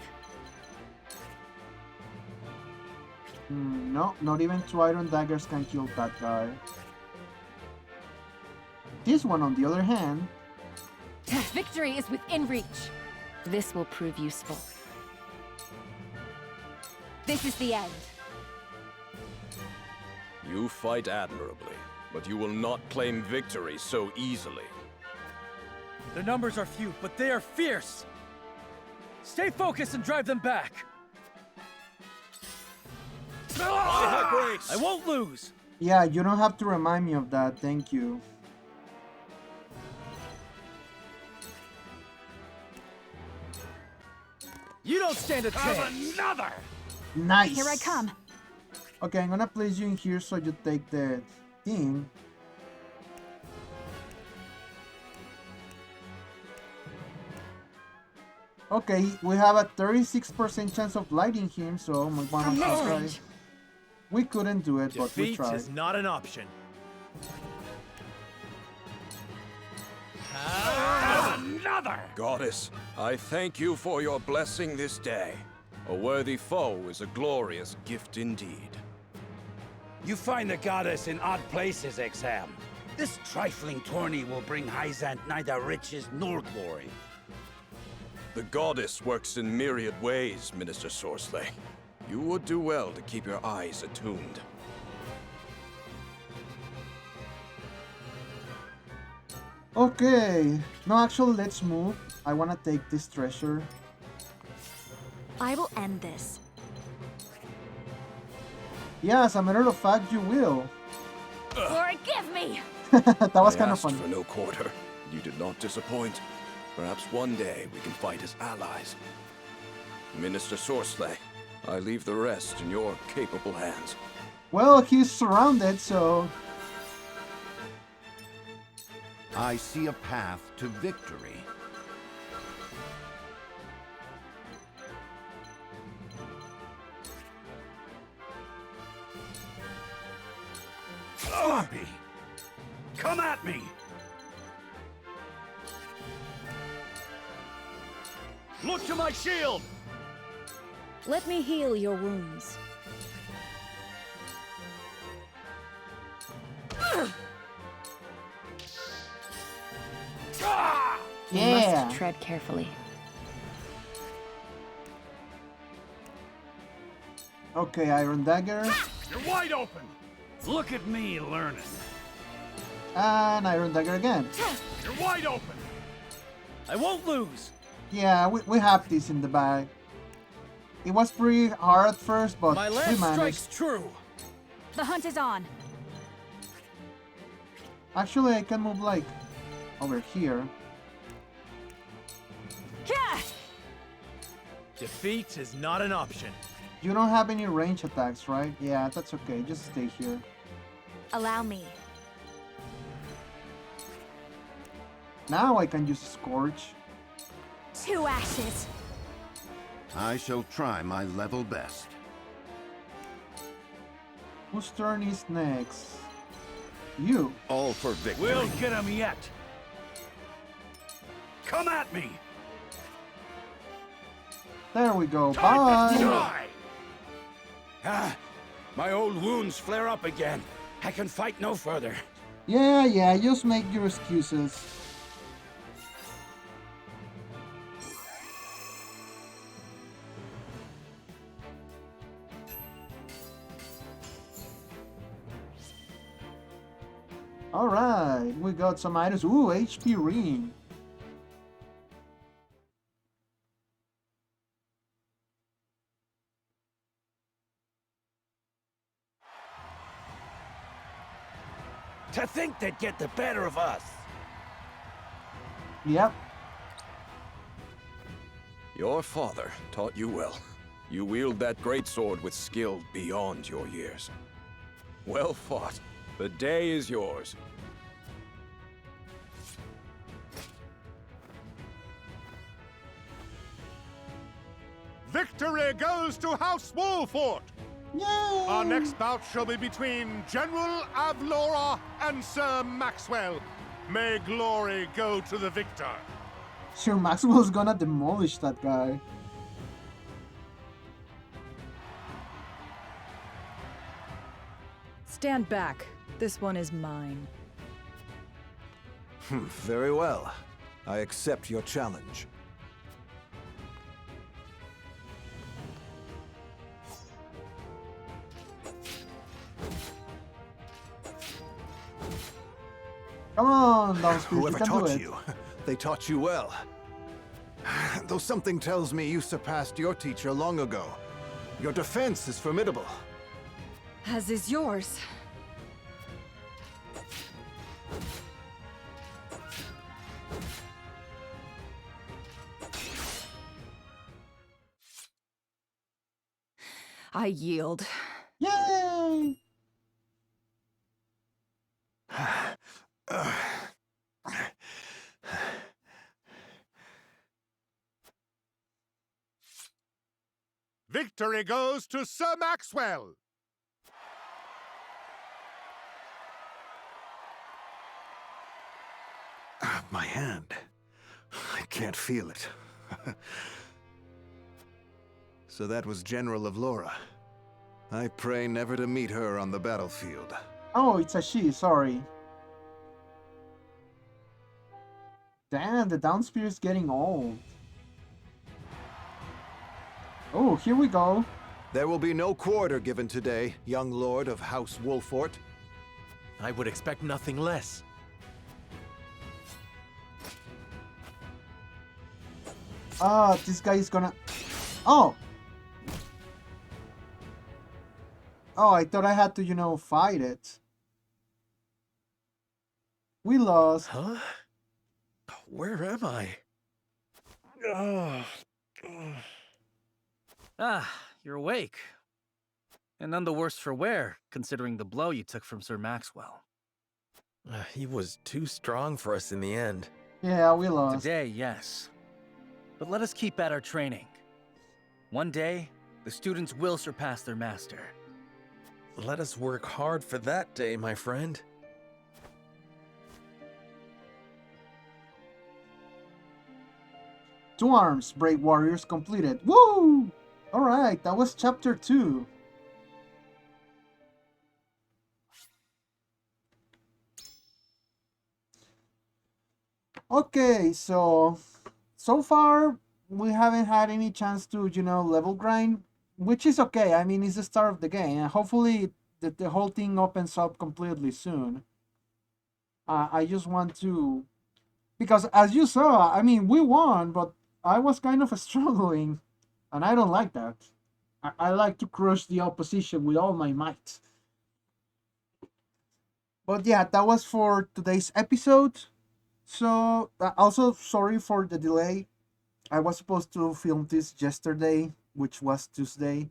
No, not even 2 iron daggers can kill that guy. This one, on the other hand... Victory is within reach. This will prove useful. This is the end. You fight admirably, but you will not claim victory so easily. Their numbers are few, but they are fierce! Stay focused and drive them back! By her grace! I won't lose! Yeah, you don't have to remind me of that, thank you. You don't stand a chance! Another! Nice! Here I come. Okay, I'm gonna place you in here so you take the thing. Okay, we have a 36% chance of lighting him, so one of these guys. We couldn't do it, but we Defeat tried. is not an option. Another! Goddess, I thank you for your blessing this day. A worthy foe is a glorious gift indeed. You find the goddess in odd places, Exam. This trifling tourney will bring Hyzant neither riches nor glory. The goddess works in myriad ways, Minister Sorsley. You would do well to keep your eyes attuned. Okay. No, actually, let's move. I want to take this treasure. I will end this. Yeah, as a matter of fact, you will. Forgive me! That was I kind of asked fun. for no quarter. You did not disappoint. Perhaps one day we can fight as allies. Minister Sorsley, I leave the rest in your capable hands. Well, he's surrounded, so... I see a path to victory. Sloppy! Come at me! Look to my shield! Let me heal your wounds. You Yeah. must tread carefully. Okay, Iron Dagger. You're wide open! Look at me learning. And Iron Dagger again. You're wide open! I won't lose! Yeah, we have this in the bag. It was pretty hard at first, but My we last managed. strike's true. The hunt is on. Actually, I can move like over here. Defeat is not an option. You don't have any range attacks, right? Yeah, that's okay. Just stay here. Allow me. Now I can use Scorch. 2 ashes. I shall try my level best. Whose turn is next? You. All for victory. We'll get him yet! Come at me! There we go. Time to Bye. die! Ah, my old wounds flare up again. I can fight no further. Yeah, just make your excuses. Alright, we got some items. Ooh, HP ring. To think they'd get the better of us. Yep. Your father taught you well. You wield that greatsword with skill beyond your years. Well fought. The day is yours. Victory goes to House Wolford! Yay! Our next bout shall be between General Avlora and Sir Maxwell. May glory go to the victor. Sir Maxwell's gonna demolish that guy. Stand back. This one is mine. Very well. I accept your challenge. Come on, Downspeed, you Whoever can do taught it. you, they taught you well. Though something tells me you surpassed your teacher long ago. Your defense is formidable. As is yours. I yield. Yay! Victory goes to Sir Maxwell. My hand. I can't feel it. So that was General Avlora. I pray never to meet her on the battlefield. Oh, it's a she, sorry. Damn, the Downspear is getting old. Oh, here we go. There will be no quarter given today, young lord of House Wolfort. I would expect nothing less. This guy is gonna... Oh! Oh, I thought I had to, you know, fight it. We lost. Huh? Where am I? You're awake. And none the worse for wear, considering the blow you took from Sir Maxwell. He was too strong for us in the end. Yeah, we lost. Today, yes. But let us keep at our training. One day, the students will surpass their master. Let us work hard for that day, my friend. Two arms, brave warriors completed. Woo! Alright, that was chapter 2. Okay, so far we haven't had any chance to, you know, level grind, which is okay. I mean, it's the start of the game, and hopefully the whole thing opens up completely soon. I just want to, because as you saw, I mean, we won, but I was kind of struggling, and I don't like that. I like to crush the opposition with all my might. But yeah, that was for today's episode. So, also sorry for the delay. I was supposed to film this yesterday, which was Tuesday.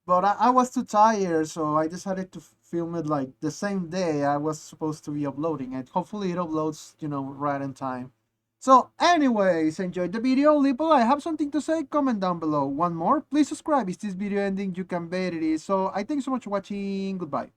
But I was too tired, so I decided to film it like the same day I was supposed to be uploading it. Hopefully it uploads, you know, right in time. So anyways, enjoyed the video, people. I have something to say, comment down below. One more, please subscribe. Is this video ending? You can bet it is. So I thank you so much for watching. Goodbye.